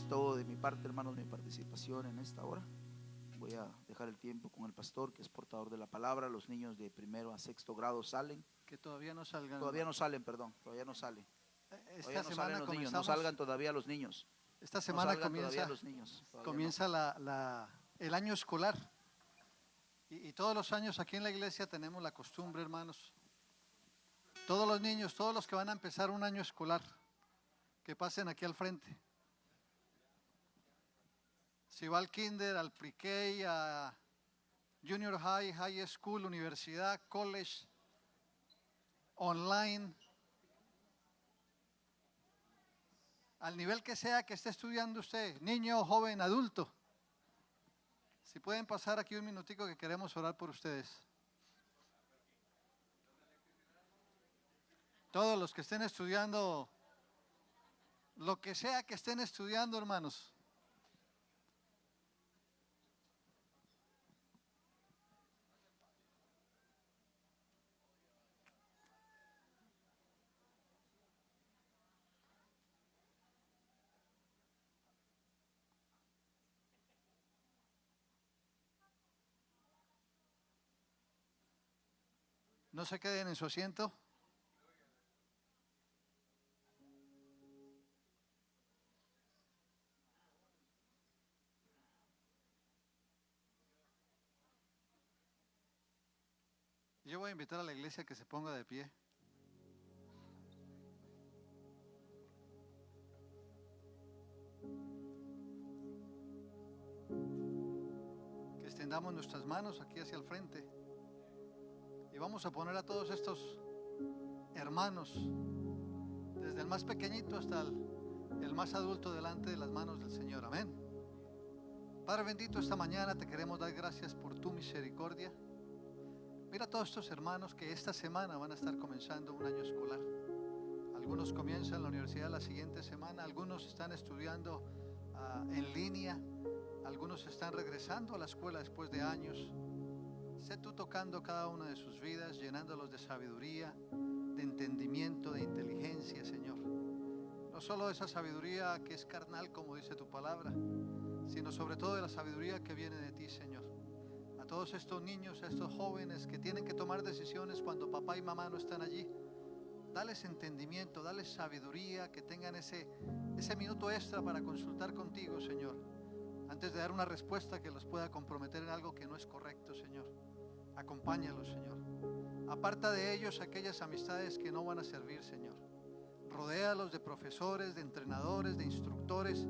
Es todo de mi parte, hermanos, mi participación en esta hora. Voy a dejar el tiempo con el pastor, que es portador de la palabra. Los niños de primero a sexto grado salen. Que todavía no salgan. Todavía no salen, perdón, todavía no salen. Esta Todavía no semana salen los niños, no comenzamos. salgan todavía los niños. Esta No semana salgan todavía los niños. comienza el año escolar. Y todos los años aquí en la iglesia tenemos la costumbre, hermanos. Todos los niños, todos los que van a empezar un año escolar, que pasen aquí al frente. Si va al kinder, al pre-K, a junior high, high school, universidad, college, online, al nivel que sea que esté estudiando usted, niño, joven, adulto. Si pueden pasar aquí un minutico que queremos orar por ustedes. Todos los que estén estudiando, lo que sea que estén estudiando, hermanos. No se queden en su asiento. Yo voy a invitar a la iglesia que se ponga de pie. Que extendamos nuestras manos aquí hacia el frente. Y vamos a poner a todos estos hermanos, desde el más pequeñito hasta el más adulto, delante de las manos del Señor. Amén. Padre bendito, esta mañana te queremos dar gracias por tu misericordia. Mira a todos estos hermanos que esta semana van a estar comenzando un año escolar. Algunos comienzan la universidad la siguiente semana, algunos están estudiando en línea, algunos están regresando a la escuela después de años. Sé tú tocando cada una de sus vidas, llenándolos de sabiduría, de entendimiento, de inteligencia, Señor. No solo de esa sabiduría que es carnal, como dice tu palabra, sino sobre todo de la sabiduría que viene de ti, Señor. A todos estos niños, a estos jóvenes que tienen que tomar decisiones cuando papá y mamá no están allí, dales entendimiento, dales sabiduría, que tengan ese minuto extra para consultar contigo, Señor, antes de dar una respuesta que los pueda comprometer en algo que no es correcto, Señor. Acompáñalos, Señor. Aparta de ellos aquellas amistades que no van a servir, Señor. Rodéalos de profesores, de entrenadores, de instructores,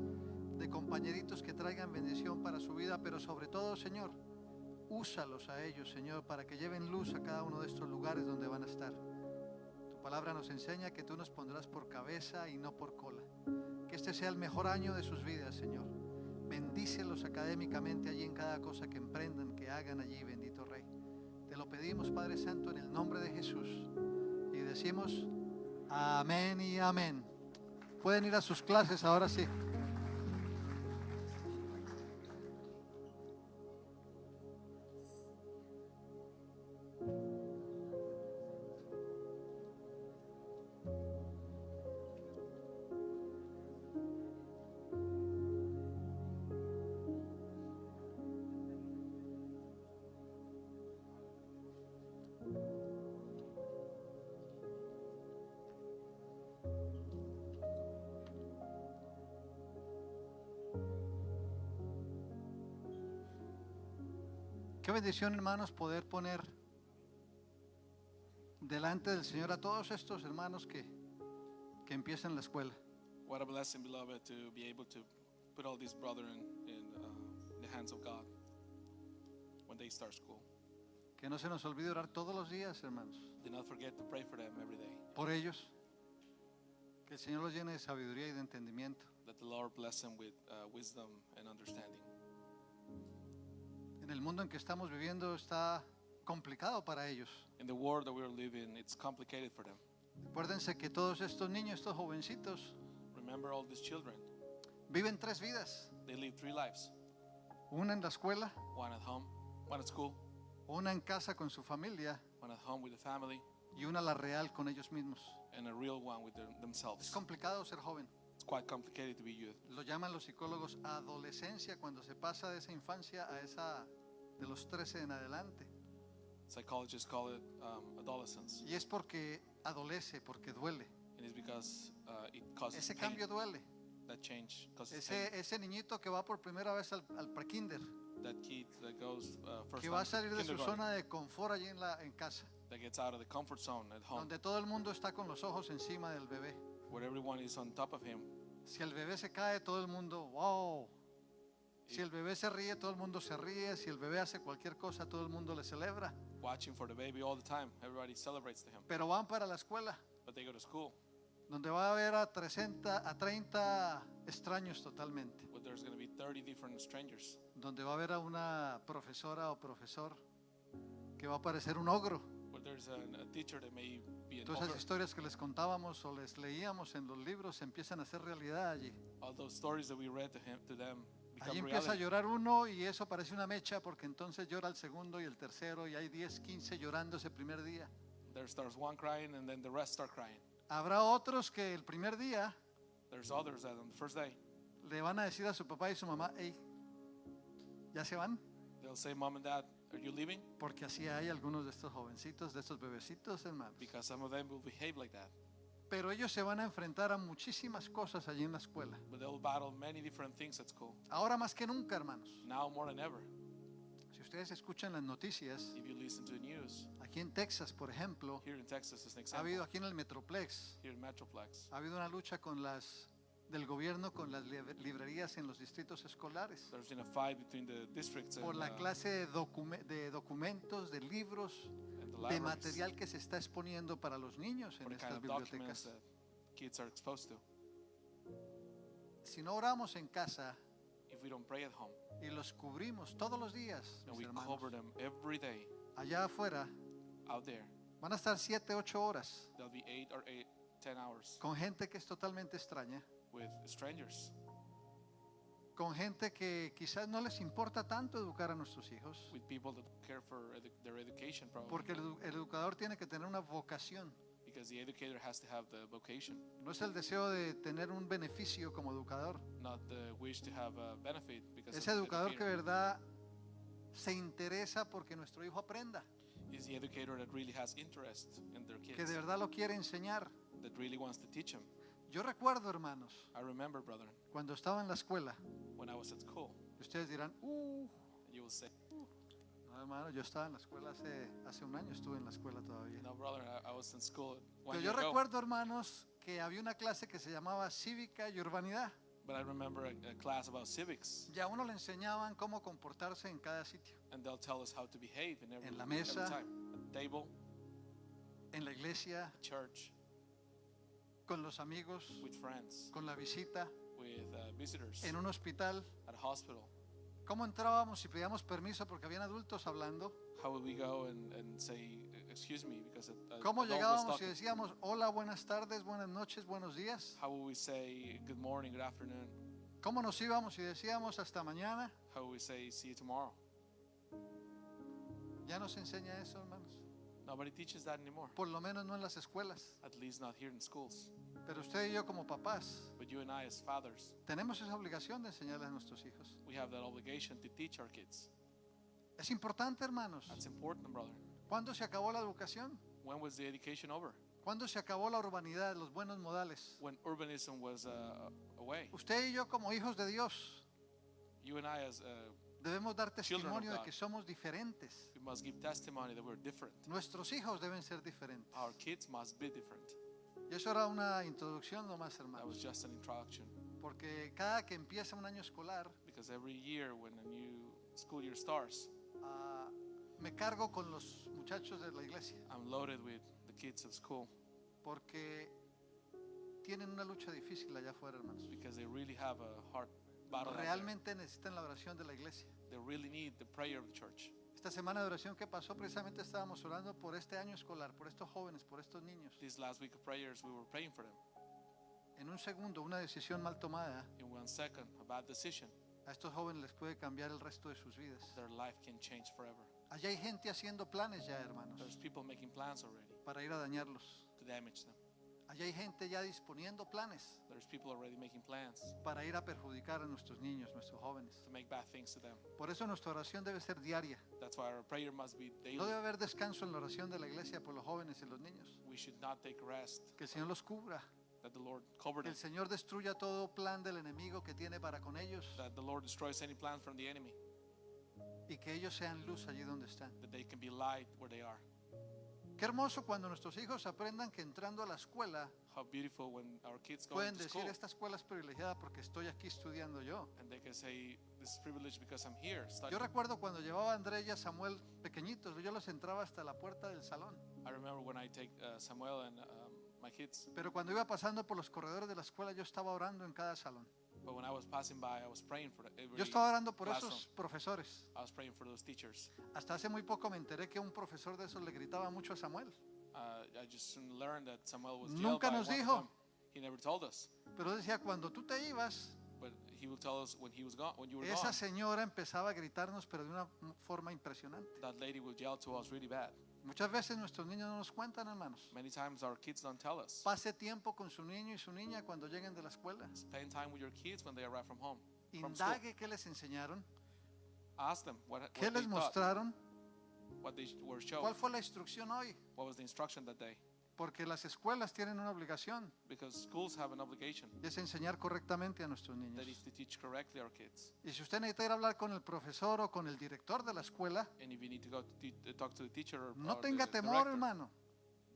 de compañeritos que traigan bendición para su vida, pero sobre todo, Señor, úsalos a ellos, Señor, para que lleven luz a cada uno de estos lugares donde van a estar. Tu palabra nos enseña que tú nos pondrás por cabeza y no por cola. Que este sea el mejor año de sus vidas, Señor. Bendícelos académicamente allí en cada cosa que emprendan, que hagan allí, bendito Rey. Te lo pedimos, Padre Santo, en el nombre de Jesús. Y decimos amén y amén. Pueden ir a sus clases ahora sí. Qué bendición, hermanos, poder poner delante del Señor a todos estos hermanos que empiezan la escuela. What a blessing, beloved, to be able to put all these brethren in the hands of God when they start school. Que no se nos olvide orar todos los días, hermanos, Do not forget to pray for them every day. por ellos. Que el Señor los llene de sabiduría y de entendimiento. That the Lord bless them with wisdom and understanding. En el mundo en que estamos viviendo está complicado para ellos. In the world that we are living, it's complicated for them. Acuérdense que todos estos niños, estos jovencitos, Remember all these children. viven 3 vidas. They live 3 lives. Una en la escuela, One at home, one at school, una en casa con su familia one at home with the family, y una la real con ellos mismos. and a real one with Es themselves. complicado ser joven. It's quite complicated to be youth. Lo llaman los psicólogos adolescencia, cuando se pasa de esa infancia a esa de los 13 en adelante. Psychologists call it adolescence, Y es porque adolece, porque duele. and it's because it causes Ese pain. cambio duele. That change causes pain. Ese niñito que va por primera vez al prekinder, That kid that goes first que va a time salir de su kindergarten, zona de confort allí en casa, that gets out of the comfort zone at home, donde todo el mundo está con los ojos encima del bebé. where everyone is on top of him. Si el bebé se cae, todo el mundo, wow. Si el bebé se ríe, todo el mundo se ríe. Si el bebé hace cualquier cosa, todo el mundo le celebra. Watching for the baby all the time. Everybody celebrates to him. Pero van para la escuela, But they go to school, donde va a haber a 30 extraños totalmente. where there's going to be 30 different strangers. Donde va a haber a una profesora o profesor que va a parecer un ogro. Where there's a teacher that may be an Todas esas ogre. historias que les contábamos o les leíamos en los libros empiezan a ser realidad allí. All those stories that we read to them become Allí empieza a reality. llorar uno y eso parece una mecha, porque entonces llora el segundo y el tercero y hay 10, 15 llorando ese primer día. There starts one crying and then the rest start crying. Habrá otros que el primer día There's others that on the first day, le van a decir a su papá y su mamá, hey, ¿ya se van? they'll say, Mom and Dad, are you leaving? Porque así hay algunos de estos jovencitos, de estos bebecitos, hermanos. Because some of them will behave like that. Pero ellos se van a enfrentar a muchísimas cosas allí en la escuela. But they'll battle many different things at school. Ahora más que nunca, hermanos. Now more than ever. Si ustedes escuchan las noticias, If you listen to the news, aquí en Texas, por ejemplo, here in Texas as an ha habido example, aquí en el Metroplex, here in Metroplex, ha habido una lucha del gobierno con las librerías en los distritos escolares there's been a fight between the districts por and, la clase de documentos, de libros, and the de libraries, material que se está exponiendo para los niños for en the kind estas of documents bibliotecas. that kids are exposed to. Si no oramos en casa If we don't pray at home y los cubrimos todos los días, and mis we hermanos, cover them every day allá afuera out there, van a estar 7, 8 horas there'll be 8 or 10 hours con gente que es totalmente extraña, with strangers, con gente que quizás no les importa tanto educar a nuestros hijos, with people that don't care for their education probably, porque el educador tiene que tener una vocación. because the educator has to have the vocation, No es el deseo de tener un beneficio como educador. not the wish to have a benefit because Ese of the educador que de educator. verdad se interesa porque nuestro hijo aprenda, Is the educator that really has interest in their que kids, de verdad lo quiere enseñar. that really wants to teach them. Yo recuerdo, hermanos, I remember, brother, cuando estaba en la escuela, when I was at school, ustedes dirán, and you will say, no, hermano, yo estaba en la escuela hace un año, estuve en la escuela todavía. no, brother, I was in school Pero 1 yo year ago. recuerdo, hermanos, que había una clase que se llamaba Cívica y Urbanidad. But I remember a class about civics, Ya a uno le enseñaban cómo comportarse en cada sitio, and they'll tell us how to behave in En la every mesa. time. At the table, en la iglesia, at church, con los amigos, with friends, con la visita, with visitors, en un hospital. at a hospital. ¿Cómo entrábamos y pedíamos permiso porque habían adultos hablando? How would we go and say, excuse me, because ¿Cómo adult was llegábamos y talking? decíamos, hola, buenas tardes, buenas noches, buenos días? How would we say good morning, good afternoon? ¿Cómo nos íbamos y decíamos hasta mañana? How would we say see you tomorrow? Ya nos enseña eso, hermanos. Nobody teaches that anymore. Por lo menos no en las escuelas. At least not here in schools. Pero usted y yo como papás But you and I as fathers, tenemos esa obligación de enseñarles a nuestros hijos. we have that obligation to teach our kids. Es importante, hermanos. That's important, brother. ¿Cuándo se acabó la educación? When was the education over? ¿Cuándo se acabó la urbanidad, los buenos modales? When urbanism was away. Usted y yo como hijos de Dios You and I as debemos dar Children of testimonio de God. que somos diferentes. we must give testimony that we're different. Nuestros hijos deben ser diferentes. Our kids must be different. Y eso era una introducción nomás, That was hermanos. just an introduction. Porque cada que empieza un año escolar, Because every year when a new school year starts, me cargo con los muchachos de la iglesia. I'm loaded with the kids of school Porque tienen una lucha difícil allá afuera, hermanos. because they really have a hard battle. out there. Realmente necesitan la oración de la iglesia. They really need the prayer of the church. Esta semana de oración que pasó, precisamente estábamos orando por este año escolar, por estos jóvenes, por estos niños. This last week of prayers, we were praying for them. En un segundo, una decisión mal tomada, In 1 second, a bad decision, a estos jóvenes les puede cambiar el resto de sus vidas. their life can change forever. Allá hay gente haciendo planes ya, hermanos, There's people making plans already para ir a dañarlos. to damage them. Allá hay gente ya disponiendo planes There's people already making plans para ir a perjudicar a nuestros niños, nuestros jóvenes. to make bad things to them. Por eso nuestra oración debe ser diaria. That's why our prayer must be daily. No debe haber descanso en la oración de la iglesia por los jóvenes y los niños. We should not take rest. Que el Señor los cubra. That the Lord cover Que them. el Señor destruya todo plan del enemigo que tiene para con ellos. That the Lord destroys any plan from the enemy. Y que ellos sean luz allí donde están. That they can be light where they are. Qué hermoso cuando nuestros hijos aprendan que entrando a la escuela How beautiful when our kids go pueden into decir school esta escuela es privilegiada porque estoy aquí estudiando yo. and they can say, this is privileged because I'm here Yo studying. recuerdo cuando llevaba a André y a Samuel pequeñitos, yo los entraba hasta la puerta del salón. I remember when I take Samuel and my kids, Pero cuando iba pasando por los corredores de la escuela, yo estaba orando en cada salón. but when I was passing by, I was praying for every Yo estaba orando por classroom. esos profesores. I was praying for those teachers. Hasta hace muy poco me enteré que un profesor de esos le gritaba mucho a Samuel. I just soon learned that Samuel was yelled Nunca by nos one of dijo. them. He never told us, Pero decía, cuando tú te ibas, but he will tell us when he was gone. When you were esa gone, señora empezaba a gritarnos, pero de una forma impresionante. that lady will yell to us really bad. Muchas veces nuestros niños no nos cuentan, hermanos. Many times our kids don't tell us. Pase tiempo con su niño y su niña cuando lleguen de la escuela. Spend time with your kids when they arrive from home, from school. Indague qué les enseñaron, Ask them qué what they les taught, mostraron, what they were shown, cuál fue la instrucción hoy. what was the instruction that day. Porque las escuelas tienen una obligación Because schools have an obligation y es enseñar correctamente a nuestros niños. that is to teach correctly our kids. Y si usted necesita ir a hablar con el profesor o con el director de la escuela, And if you need to go to talk to the teacher or, no or tenga the temor, director, hermano.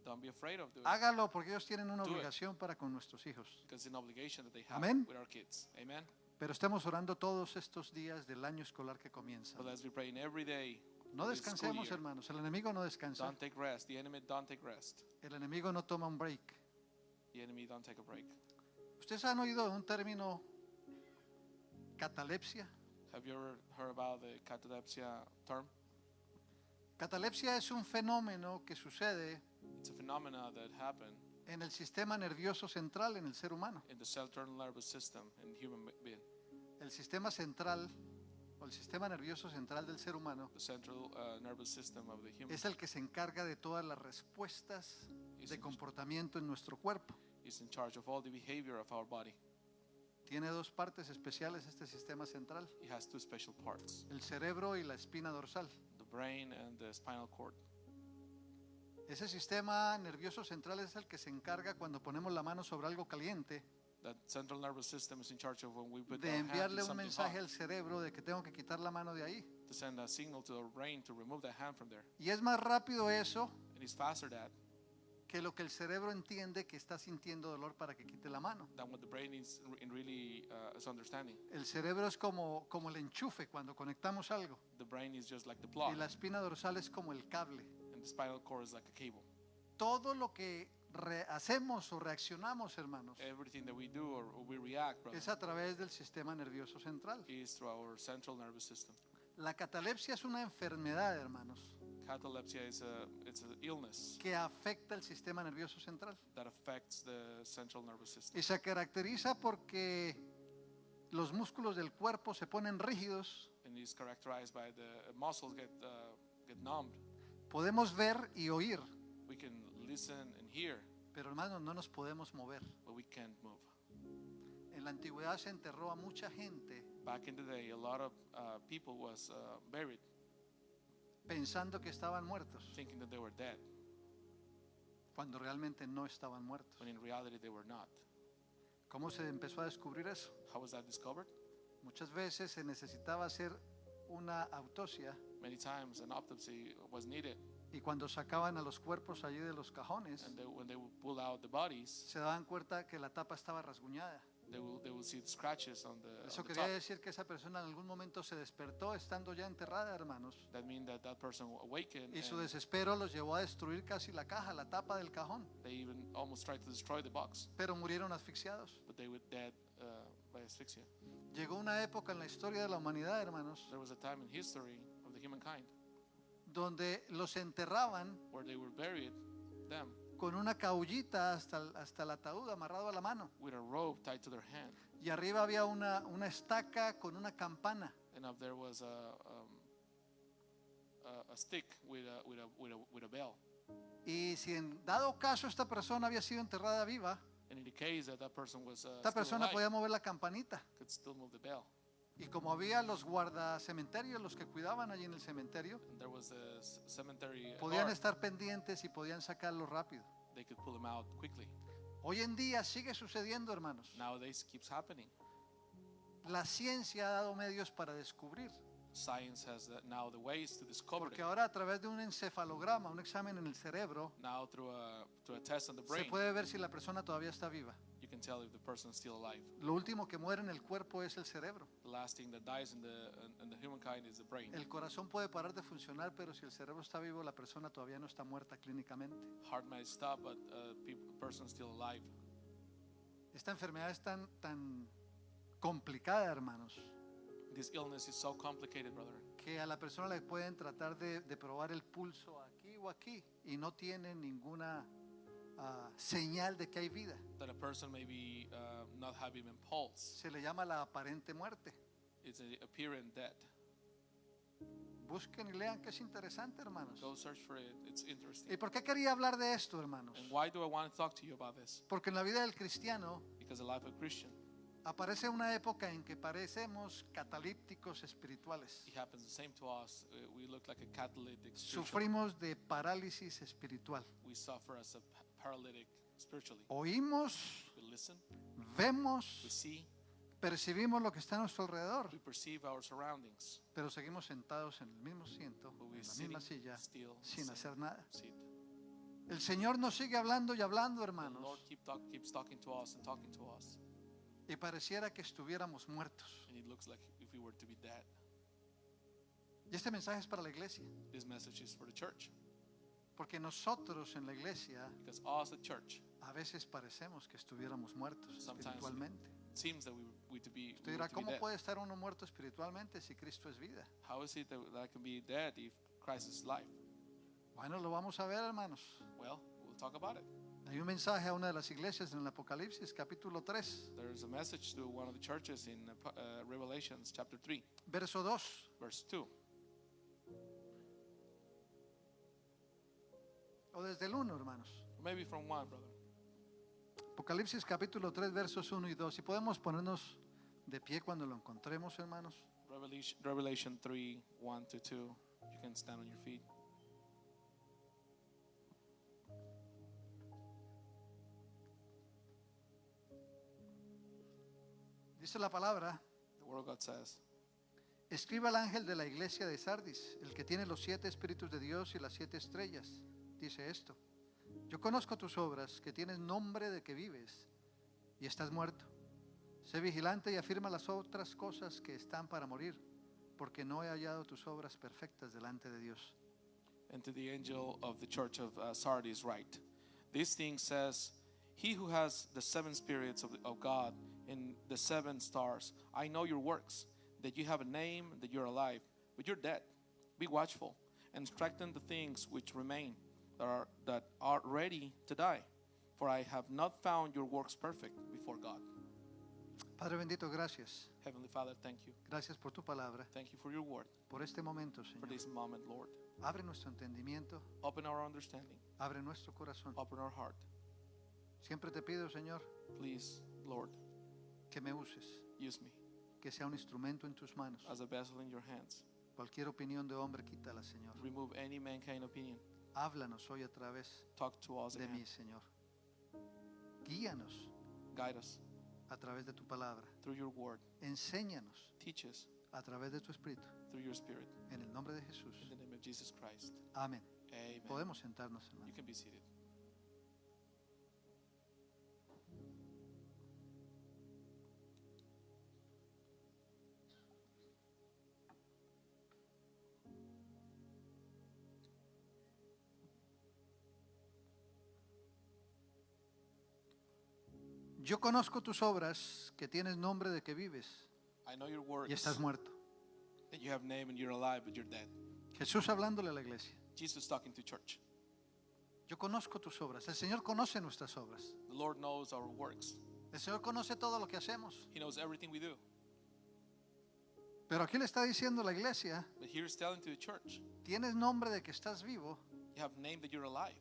don't be afraid of doing it. Hágalo porque ellos tienen una Do it. obligación para con nuestros hijos. Because it's an obligation that they have Amén. with our kids. Amen. Pero estemos orando todos estos días del año escolar que comienza. But let's be praying every day. No this school descansemos, year. hermanos. El enemigo no descansa. Don't take rest. The enemy don't take rest. El enemigo no toma un break. The enemy don't take a break. ¿Ustedes han oído de un término catalepsia? Have you ever heard about the catalepsia term? Catalepsia es un fenómeno que sucede It's a phenomena that happened en el sistema nervioso central en el ser humano. in the central nervous system in human being. El sistema central o el sistema nervioso central del ser humano The central nervous system of the human es el que se encarga de todas las respuestas de comportamiento en nuestro cuerpo. is in charge of all the behavior of our body. Tiene dos partes especiales este sistema central, It has two special parts, el cerebro y la espina dorsal. the brain and the spinal cord. Ese sistema nervioso central es el que se encarga cuando ponemos la mano sobre algo caliente That central nervous system is in charge of when we put de our hand in enviarle un something mensaje hot, al cerebro de que tengo que quitar la mano de ahí. to send a signal to our brain to remove the hand from there. Y es más rápido eso And it's faster que lo que el cerebro entiende que está sintiendo dolor para que quite la mano. than what the brain is in really is understanding. El cerebro es como el enchufe cuando conectamos algo The brain is just like the y plug, la espina dorsal es como el cable. and the spinal cord is like a cable. Todo lo que hacemos o reaccionamos, hermanos, Everything that we do or we react, brother, es a través del sistema nervioso central. is through our central nervous system. La catalepsia es una enfermedad, hermanos, Catalepsia is it's an illness que afecta el sistema nervioso central that affects the central nervous system. y se caracteriza porque los músculos del cuerpo se ponen rígidos. And is characterized by the muscles get numbed. Podemos ver y oír, We can listen and hear, pero hermanos, no nos podemos mover. but we can't move. En la antigüedad se enterró a mucha gente Back in the day, a lot of people was buried pensando que estaban muertos, thinking that they were dead, cuando realmente no estaban muertos. when in reality they were not. ¿Cómo se empezó a descubrir eso? How was that discovered? Muchas veces se necesitaba hacer una autopsia Many times an autopsy was needed, y cuando sacaban a los cuerpos allí de los cajones, and when they would pull out the bodies, se daban cuenta que la tapa estaba rasguñada. they will see the scratches on Eso the quería top. decir que esa persona en algún momento se despertó estando ya enterrada, hermanos. That means that that person awakened, Y su and desespero los llevó a destruir casi la caja, la tapa del cajón. they even almost tried to destroy the box, Pero murieron asfixiados. but they were dead by asphyxia. Llegó una época en la historia de la humanidad, hermanos, There was a time in history of the humankind donde los enterraban where they were buried them con una caullita hasta el ataúd amarrado a la mano. with a rope tied to their hand, Y arriba había una estaca con una campana. and up there was a stick with a bell. Y si en dado caso esta persona había sido enterrada viva, And in the case that that person was esta still persona alive, podía mover la campanita. could still move the bell. Y como había los guardacementerios, los que cuidaban allí en el cementerio, And there was a cemetery podían guard. estar pendientes y podían sacarlo rápido. They could pull him out quickly. Hoy en día sigue sucediendo, hermanos. Nowadays, it keeps happening. La ciencia ha dado medios para descubrir. Science has now the ways to discover Porque it. ahora a través de un encefalograma, un examen en el cerebro, Now through a test on the se brain, puede ver si la persona todavía está viva. you can tell if the person is still alive. Lo último que muere en el cuerpo es el cerebro. The last thing that dies in the humankind is the brain. El corazón puede parar de funcionar, pero si el cerebro está vivo, la persona todavía no está muerta clínicamente. Heart might stop, but person is still alive. Esta enfermedad es tan complicada, hermanos, This illness is so complicated, brother, que a la persona le pueden tratar de probar el pulso aquí o aquí y no tiene ninguna señal de que hay vida. that a person may be not having a pulse. Se le llama la aparente muerte. It's appearing dead. Busquen y lean, que es interesante, hermanos. Go search for it. It's interesting. ¿Y por qué quería hablar de esto, hermanos? And why do I want to talk to you about this? Porque en la vida del cristiano Because the life of a Christian, aparece una época en que parecemos catalípticos espirituales. it happens the same to us. We look like a catalytic spiritual. Sufrimos de parálisis espiritual. We suffer as a paralytic spiritually. Oímos, We listen, we vemos, see, percibimos lo que está a nuestro alrededor, we perceive our surroundings, pero seguimos sentados en el mismo asiento, but en we la sitting misma silla, still in the sin same hacer nada. seat. El Señor nos sigue hablando y hablando, The hermanos, Lord keeps talking to us and talking to us, y pareciera que estuviéramos muertos. and it looks like if we were to be dead. Y este mensaje es para la iglesia, This message is for the church, porque nosotros en la iglesia because us at church, a veces parecemos que estuviéramos muertos Sometimes espiritualmente. it seems that we to be, Usted we dirá, were to be ¿cómo dead. puede estar uno muerto espiritualmente si Cristo es vida? How is it that I can be dead if Christ is life? Bueno, lo vamos a ver, hermanos. Well, we'll talk about it. Hay un mensaje a una de las iglesias en el Apocalipsis, capítulo 3, There's a message to one of the churches in Revelations chapter 3, verso 2. verse 2. O desde el 1, hermanos. Or maybe from 1, brother. Apocalipsis capítulo 3, versos 1 y 2. Si podemos ponernos de pie cuando lo encontremos, hermanos. Revelation 3, 1 to 2. You can stand on your feet. Dice la palabra: The word of God says, escriba al ángel de la iglesia de Sardis, el que tiene los 7 espíritus de Dios y las 7 estrellas. Dice esto: yo conozco tus obras, que tienes nombre de que vives y estás muerto. Sé vigilante y afirma las otras cosas que están para morir, porque no he hallado tus obras perfectas delante de Dios. and to the angel of the church of Sardis write, this thing says, he who has the 7 spirits of God and the 7 stars, I know your works, that you have a name, that you're alive, but you're dead. Be watchful and strengthen the things which remain, that are ready to die. For I have not found your works perfect before God. Padre bendito, gracias. Heavenly Father, thank you. Gracias por tu palabra, Thank you for your word, por este momento, for Señor. this moment, Lord. Abre nuestro entendimiento, Open our understanding, abre nuestro corazón. open our heart. Siempre te pido, Señor, Please, Lord, que me uses, use me que sea un instrumento en tus manos. as a vessel in your hands. Cualquier opinión de hombre, quítala, Señor. Remove any mankind opinion. Háblanos hoy a través Talk to us de again. mí, Señor. Guíanos Guide us a través de tu palabra. through your word. Enséñanos Teach us a través de tu Espíritu. through your spirit. En el nombre de Jesús. In the name of Jesus Christ. Amén. Amen. Podemos sentarnos, You hermano. can be seated. Yo conozco tus obras, que tienes nombre de que vives I know your y works, estás muerto. that you have name and you're alive, but you're dead. Jesús hablándole a la iglesia. Jesus talking to church. Yo conozco tus obras. El Señor conoce nuestras obras. The Lord knows our works. El Señor conoce todo lo que hacemos. He knows everything we do. Pero aquí le está diciendo a la iglesia: But here's telling to the church, tienes nombre de que estás vivo, you You have named that you're alive,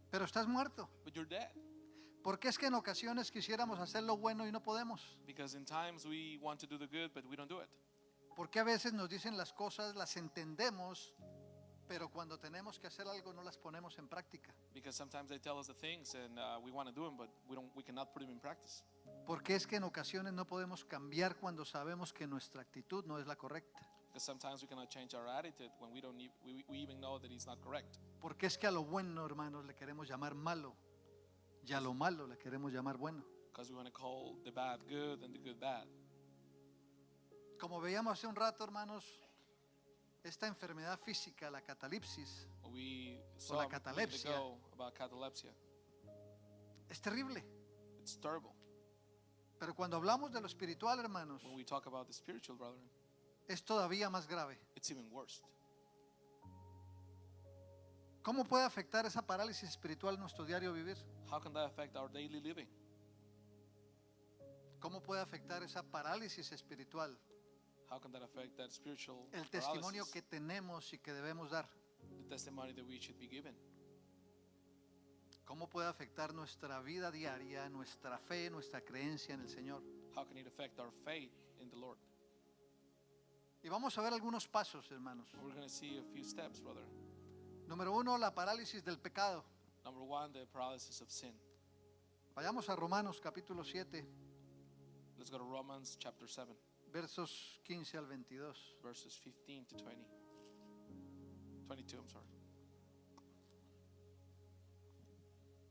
pero estás muerto. but you're dead. Porque es que en ocasiones quisiéramos hacer lo bueno y no podemos. Because in times we want to do the good, but we don't do it. Porque a veces nos dicen las cosas, las entendemos, pero cuando tenemos que hacer algo no las ponemos en práctica. Because sometimes they tell us the things and we want to do them, but we cannot put them in practice. Porque es que en ocasiones no podemos cambiar cuando sabemos que nuestra actitud no es la correcta. Because sometimes we cannot change our attitude when we don't we even know that it's not correct. Porque es que a lo bueno, hermanos, le queremos llamar malo. Y a lo malo le queremos llamar bueno. Because we want to call the bad good and the good bad. Como veíamos hace un rato, hermanos, esta enfermedad física, la catalipsis, We la saw a minute catalepsia. ago about catalepsia. es terrible. It's terrible. Pero cuando hablamos de lo espiritual, hermanos, When we talk about the spiritual, brethren, es todavía más grave. it's even worse. ¿Cómo puede afectar esa parálisis espiritual nuestro diario vivir? How can that affect our daily living? ¿Cómo puede afectar esa parálisis espiritual How can that affect that spiritual el testimonio paralysis, que tenemos y que debemos dar? the testimony that we should be given? ¿Cómo puede afectar nuestra vida diaria, nuestra fe, nuestra creencia en el Señor? How can it affect our faith in the Lord? Y vamos a ver algunos pasos, hermanos. We're going to see a few steps, brother. Número 1, la parálisis del pecado. Number one, the paralysis of sin. Vayamos a Romanos capítulo 7, Let's go to Romans chapter 7, versos 15 al 22. verses 15 to 20. 22, I'm sorry.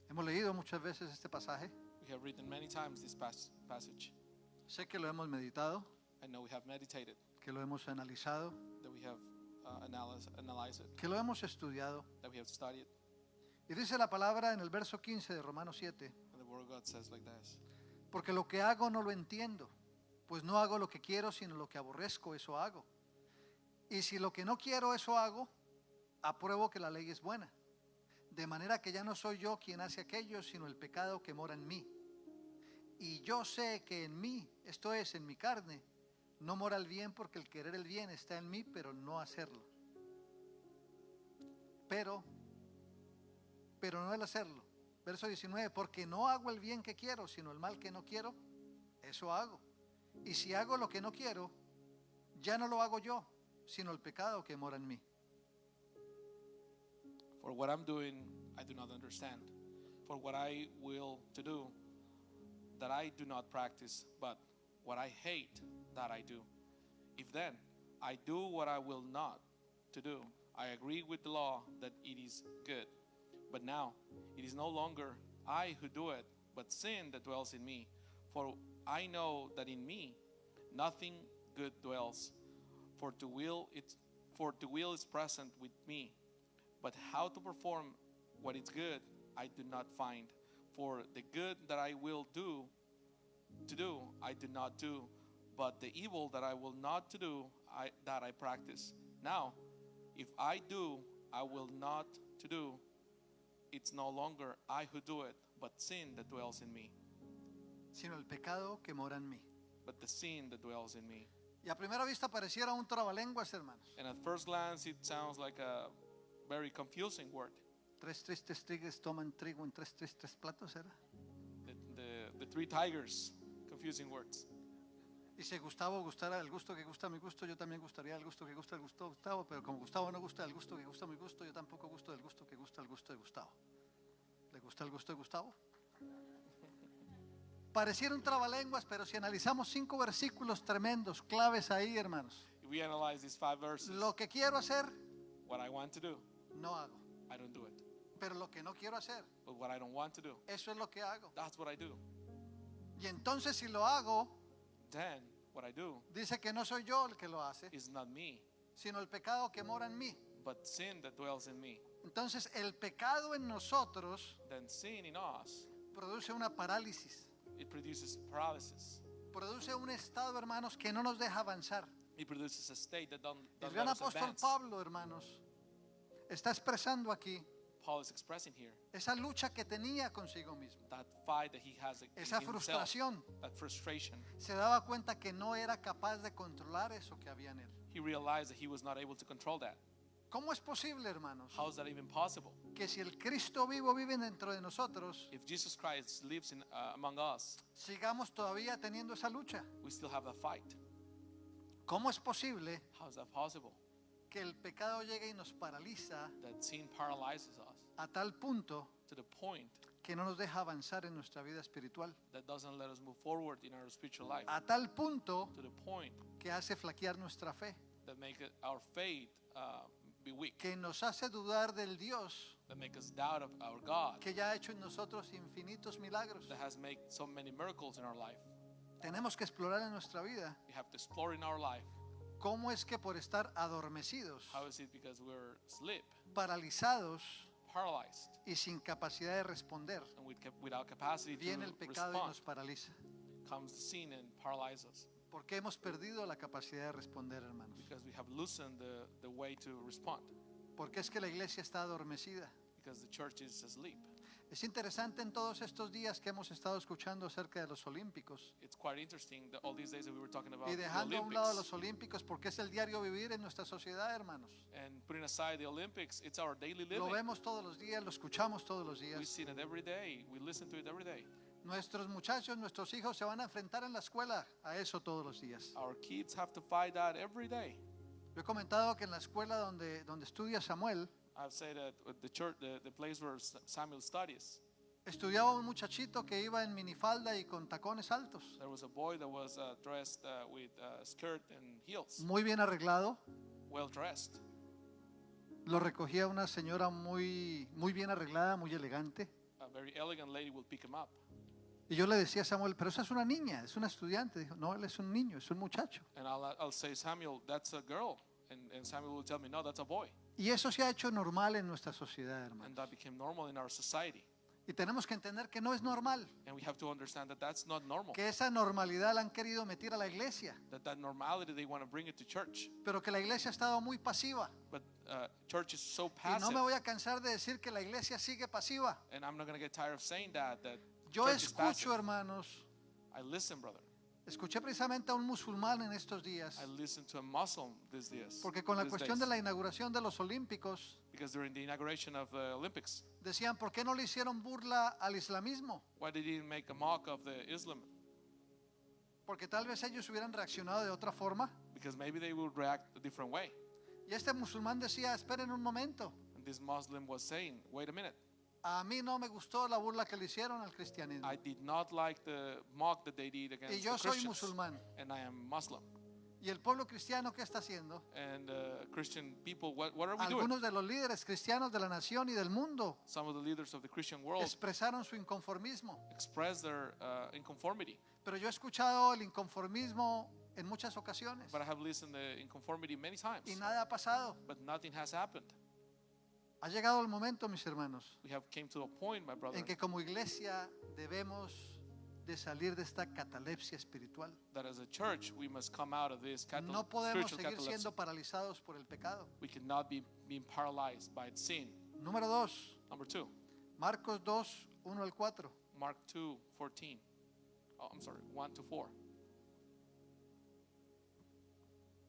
Hemos leído muchas veces este pasaje. We have written many times this passage. Sé que lo hemos meditado, I know we have meditated, que lo hemos analizado, that we have analyzed it, que lo hemos estudiado. that we have studied. Y dice la palabra en el verso 15 de Romanos 7, And the Word of God says like this. porque lo que hago no lo entiendo, pues no hago lo que quiero, sino lo que aborrezco, eso hago. Y si lo que no quiero, eso hago, apruebo que la ley es buena. De manera que ya no soy yo quien hace aquello, sino el pecado que mora en mí. Y yo sé que en mí, esto es, en mi carne, no mora el bien, porque el querer el bien está en mí, pero no hacerlo. Pero no el hacerlo. Verso 19, porque no hago el bien que quiero, sino el mal que no quiero, eso hago. Y si hago lo que no quiero, ya no lo hago yo, sino el pecado que mora en mí. For what I'm doing, I do not understand. For what I will to do, that I do not practice, but what I hate, that I do. If then I do what I will not to do, I agree with the law that it is good. But now it is no longer I who do it, but sin that dwells in me. For I know that in me nothing good dwells. For the will is present with me. But how to perform what is good, I do not find. For the good that I will do, I do not do. But the evil that I will not to do, that I practice. Now, if I do, I will not to do. It's no longer I who do it, but sin that dwells in me. Sino el pecado que mora en mí. But the sin that dwells in me. Y a primera vista pareciera un trabalenguas, hermanos. And at first glance, it sounds like a very confusing word. 3 tristes tigres toman trigo en 3 tristes platos, ¿era? The three tigers, confusing words. Y si Gustavo gustara el gusto que gusta mi gusto, yo también gustaría el gusto que gusta el gusto de Gustavo, pero como Gustavo no gusta el gusto que gusta mi gusto, yo tampoco gusto del gusto que gusta el gusto de Gustavo. ¿Le gusta el gusto de Gustavo? Pareciera un trabalenguas, pero si analizamos 5 versículos tremendos, claves ahí, hermanos. If we analyze these 5 verses, Lo que quiero hacer, what I want to do, no hago. I don't do it. Pero lo que no quiero hacer, But what I don't want to do, eso es lo que hago. that's what I do. Y entonces si lo hago, Then what I do dice que no soy yo el que lo hace, is not me, sino el pecado que mora en mí. but sin that dwells in me. Entonces el pecado en nosotros Then sin in us, produce una parálisis, it produces paralysis. produce un estado, hermanos, que no nos deja avanzar. It produces a state that El doesn't gran let us apóstol advance. Pablo, hermanos, está expresando aquí Paul is expressing here esa lucha que tenía consigo mismo, that fight that he has esa in himself, frustración. that frustration. Se daba cuenta que no era capaz de controlar eso que había en él. He realized that he was not able to control that. ¿Cómo es posible, hermanos, How is that even possible? que si el Cristo vivo vive dentro de nosotros, If Jesus Christ lives among us, sigamos todavía teniendo esa lucha? we still have a fight. ¿Cómo es posible How is that possible? que el pecado llegue y nos paraliza That sin paralyzes us a tal punto to the point que no nos deja avanzar en nuestra vida espiritual? that doesn't let us move forward in our spiritual life, A tal punto to the point que hace flaquear nuestra fe, that make our faith be weak, que nos hace dudar del Dios that make us doubt of our God, que ya ha hecho en nosotros infinitos milagros. that has made so many miracles in our life. Tenemos que explorar en nuestra vida We have to explore in our life. cómo es que por estar adormecidos, How is it because we're asleep, paralizados paralyzed, y sin capacidad de responder, and without capacity viene to el pecado y respond, nos paraliza? comes the sin and paralyzes us? Porque hemos perdido la capacidad de responder, hermanos. Because we have loosened the way to respond, Porque es que la iglesia está adormecida. because the church is asleep. Es interesante en todos estos días que hemos estado escuchando acerca de los olímpicos It's quite interesting that all these days that we were talking about y the dejando a un lado Olympics los olímpicos porque es el diario vivir en nuestra sociedad, hermanos. and putting aside the Olympics, it's our daily Lo living. vemos todos los días, lo escuchamos todos los We días. see it every day. We listen to it every day. Nuestros muchachos, nuestros hijos se van a enfrentar en la escuela a eso todos los días. Our kids have to fight that every day. Yo he comentado que en la escuela donde estudia Samuel, I've said that at the church, the place where Samuel studies, estudiaba un muchachito que iba en minifalda y con tacones altos, there was a boy that was dressed with skirt and heels, muy bien arreglado. well dressed. Lo recogía una señora muy bien arreglada, muy elegante. A very elegant lady will pick him up. Y yo le decía a Samuel, pero esa es una niña, es una estudiante. Dijo, no, él es un niño, es un muchacho. And I'll say, Samuel, that's a girl. And Samuel will tell me, no, that's a boy. Y eso se ha hecho normal en nuestra sociedad, hermano. And that became normal in our society. Y tenemos que entender que no es normal, And we have to understand that that's not normal. que esa normalidad la han querido meter a la iglesia, That normality, they want to bring it to church. pero que la iglesia ha estado muy pasiva. But church is so Y no passive. me voy a cansar de decir que la iglesia sigue pasiva. And I'm not going to get tired of saying that Yo church is escucho, passive. hermanos, I listen, brother. escuché precisamente a un musulmán en estos días, I listen to a Muslim these days. porque con la these cuestión days. de la inauguración de los Olímpicos, Because during the inauguration of the Olympics, decían, ¿por qué no le hicieron burla al islamismo? why did he make a mock of the Islam? Porque tal vez ellos hubieran reaccionado de otra forma. Because maybe they would react a different way. Y este musulmán decía, esperen un momento, And this Muslim was saying, wait a minute, a mí no me gustó la burla que le hicieron al cristianismo. I did not like the mock that they did Y against yo the soy Christians. musulmán. And I am Muslim. ¿Y el pueblo cristiano qué está haciendo? And Christian people, what are we doing? Algunos de los líderes cristianos de la nación y del mundo Some of the leaders of the Christian world expresaron su inconformismo. express their inconformity. Pero yo he escuchado el inconformismo en muchas ocasiones But I have listened to inconformity many times. y nada ha pasado. But nothing has happened. Ha llegado el momento, mis hermanos, We have came to a point, my brother, en que como iglesia debemos de salir de esta catalepsia espiritual. that as a church we must come out of this No podemos spiritual seguir catalepsy. siendo paralizados por el pecado. We cannot be being paralyzed by sin. Número 2, Number 2, Marcos 2, 1 al 4. Mark 2:14. Oh, I'm sorry, 1 to 4.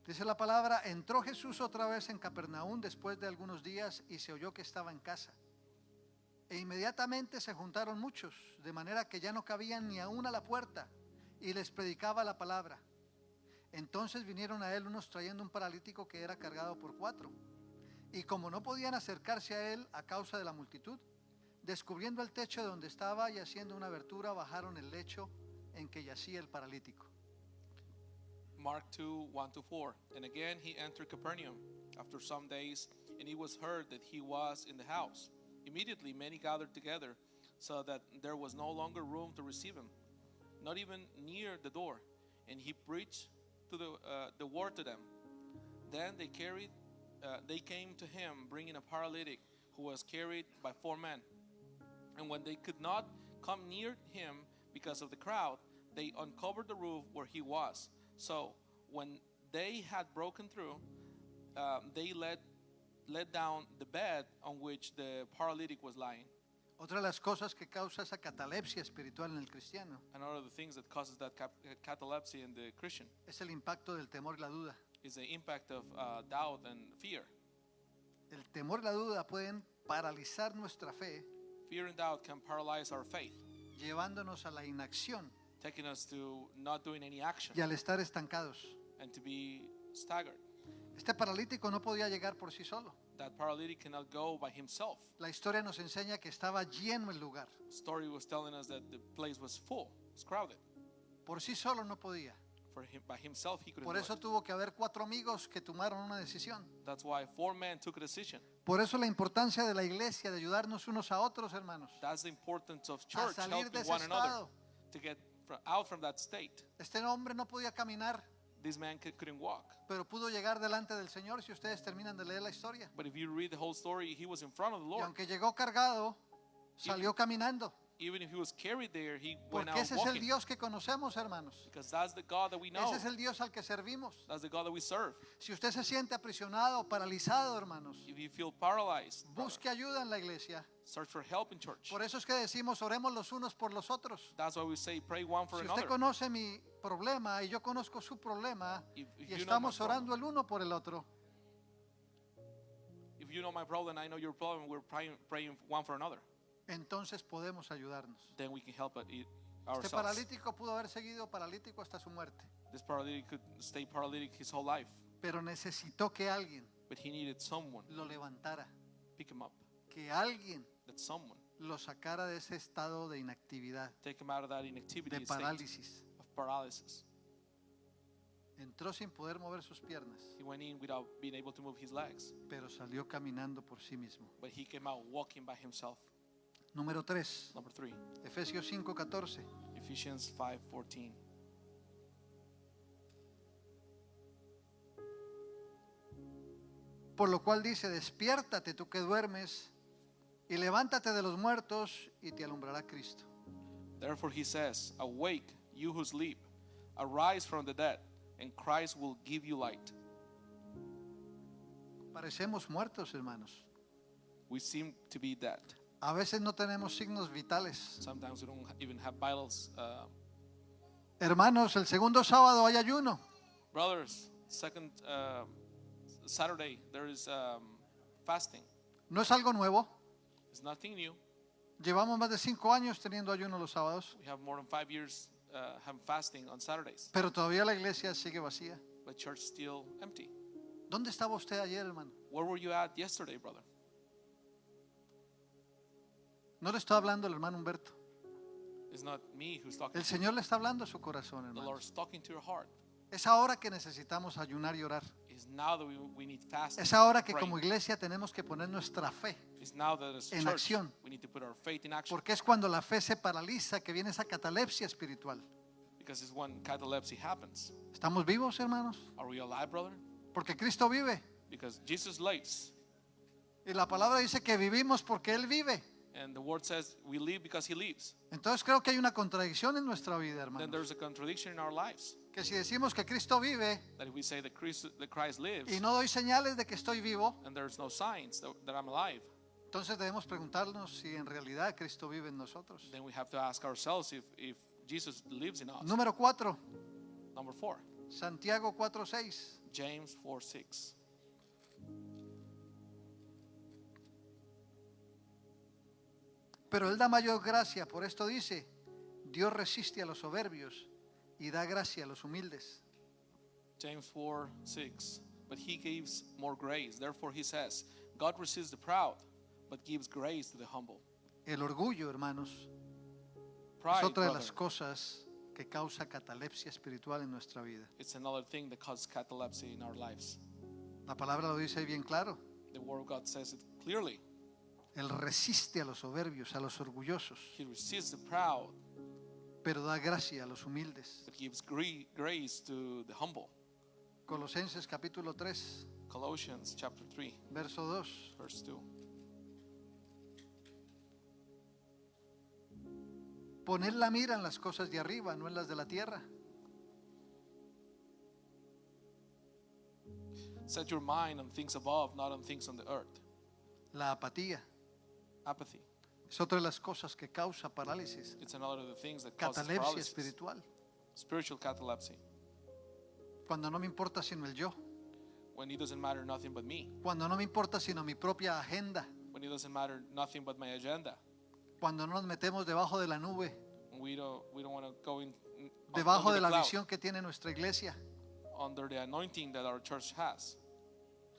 Dice la palabra, entró Jesús otra vez en Capernaum después de algunos días y se oyó que estaba en casa. E inmediatamente se juntaron muchos, de manera que ya no cabían ni aún a la puerta, y les predicaba la palabra. Entonces vinieron a él unos trayendo un paralítico que era cargado por 4. Y como no podían acercarse a él a causa de la multitud, descubriendo el techo de donde estaba y haciendo una abertura, bajaron el lecho en que yacía el paralítico. Mark 2, 1 to 4. And again he entered Capernaum after some days, and it was heard that he was in the house. Immediately many gathered together, so that there was no longer room to receive him, not even near the door. And he preached to the word to them. Then they came to him, bringing a paralytic who was carried by 4 men. And when they could not come near him because of the crowd, they uncovered the roof where he was. So when they had broken through, they let down the bed on which the paralytic was lying. Otra de las cosas que causa esa catalepsia espiritual en el cristiano And one of the things that causes that catalepsy in the Christian es el impacto del temor y la duda. is the impact of doubt and fear. el temor y la duda pueden paralizar nuestra fe, Fear and doubt can paralyze our faith, llevándonos a la inacción taking us to not doing any action y al estar estancados. and to be staggered. Este paralítico no podía llegar por sí solo. That paralytic cannot go by himself. La historia nos enseña que estaba lleno el lugar. The story was telling us that the place was full, it's crowded. Por sí solo no podía. By himself, he couldn't Por do eso it. tuvo que haber 4 amigos que tomaron una decisión. That's why 4 men took a decision. Por eso la importancia de la iglesia, de ayudarnos unos a otros, hermanos. That's the importance of A church, salir de helping ese one another estado. to get out from that state. Este hombre no podía caminar, This man couldn't walk. pero pudo llegar delante del Señor si ustedes terminan de leer la historia. But if you read the whole story, he was in front of the Y Lord. aunque llegó cargado, salió caminando. Even if he was carried there, he went Porque out ese es el walking. Dios que conocemos, hermanos. Because that's the God that we know. Ese es el Dios al que servimos. That's the God that we serve. Si usted se siente aprisionado o paralizado, hermanos, If you feel paralyzed, brother, busque ayuda en la iglesia. search for help in church. Por eso es que decimos, oremos los unos por los otros. That's why we say pray one for Si usted another. conoce mi problema y yo conozco su problema If y you know estamos my problem. orando el uno por el otro, If you know my problem, I know your problem, we're praying one for another. entonces podemos ayudarnos. Then we can help it Este ourselves. paralítico pudo haber seguido paralítico hasta su muerte, This paralytic could stay paralytic his whole life, pero necesitó que alguien but he needed someone lo levantara, pick him up, que alguien that someone lo sacara de ese estado de inactividad, take him out of that inactivity de state parálisis. of paralysis. Entró sin poder mover sus piernas, He went in without being able to move his legs, pero salió caminando por sí mismo. but he came out walking by himself. Número 3, Number 3, Efesios 5:14. Ephesians 5:14. Por lo cual dice, despiértate tú que duermes y levántate de los muertos y te alumbrará Cristo. Therefore he says, awake, you who sleep, arise from the dead, and Christ will give you light. Parecemos muertos, hermanos. We seem to be dead. A veces no tenemos signos vitales. Sometimes we don't even have vital. Hermanos, el segundo sábado hay ayuno. Brothers, second Saturday there is fasting. No es algo nuevo. It's nothing new. Llevamos más de 5 años teniendo ayuno los sábados, We have more than 5 years have fasting on Saturdays, pero todavía la iglesia sigue vacía. but church still empty. ¿Dónde estaba usted ayer, hermano? Where were you at yesterday, brother? No le está hablando el hermano Humberto. It's not me who's talking. El Señor le está hablando a su corazón, The hermano. Lord's talking to your heart. Es ahora que necesitamos ayunar y orar. It's now that we need fasting. Es ahora que pray. como iglesia tenemos que poner nuestra fe. It's now that as en church acción. we need to put our faith in action, Porque es cuando la fe se paraliza que viene esa catalepsia espiritual. because it's when catalepsy happens. ¿Estamos vivos, hermanos? Are we alive, brother? Porque Cristo vive. Because Jesus lives, Y la palabra dice que vivimos porque Él vive. and the word says we live because he lives. Entonces creo que hay una contradicción en nuestra vida, Then hermanos. there's a contradiction in our lives, Que si decimos que Cristo vive that if we say that Christ lives, y no doy señales de que estoy vivo, and there's no signs that I'm alive, entonces debemos preguntarnos si en realidad Cristo vive en nosotros. then we have to ask ourselves if Jesus lives in us. Número 4, Number 4, Santiago 4:6. James 4:6. Pero Él da mayor gracia, por esto dice, Dios resiste a los soberbios y da gracia a los humildes. James 4:6. But he gives more grace. Therefore he says, God resists the proud, but gives grace to the humble. El orgullo, hermanos, Pride, es otra de brother, las cosas que causa catalepsia espiritual en nuestra vida. it's another thing that causes catalepsy in our lives. La palabra lo dice bien claro. The word of God says it clearly. Él resiste a los soberbios, a los orgullosos, He resists the proud, pero da gracia a los humildes. but gives grace to the humble. Colosenses capítulo 3, Colossians chapter 3, verso 2. verse 2. Poned la mira en las cosas de arriba, no en las de la tierra. Set your mind on things above, not on things on the earth. La apatía Apathy. es otra de las cosas que causa parálisis, It's another of the things that causes catalepsia paralysis. espiritual. Spiritual catalepsy. Cuando no me importa sino el yo, when it doesn't matter nothing but me, cuando no me importa sino mi propia agenda, when it doesn't matter nothing but my agenda, cuando no nos metemos debajo de la nube, when we don't want to go in debajo under de the la cloud, visión que tiene nuestra iglesia, under the anointing that our church has.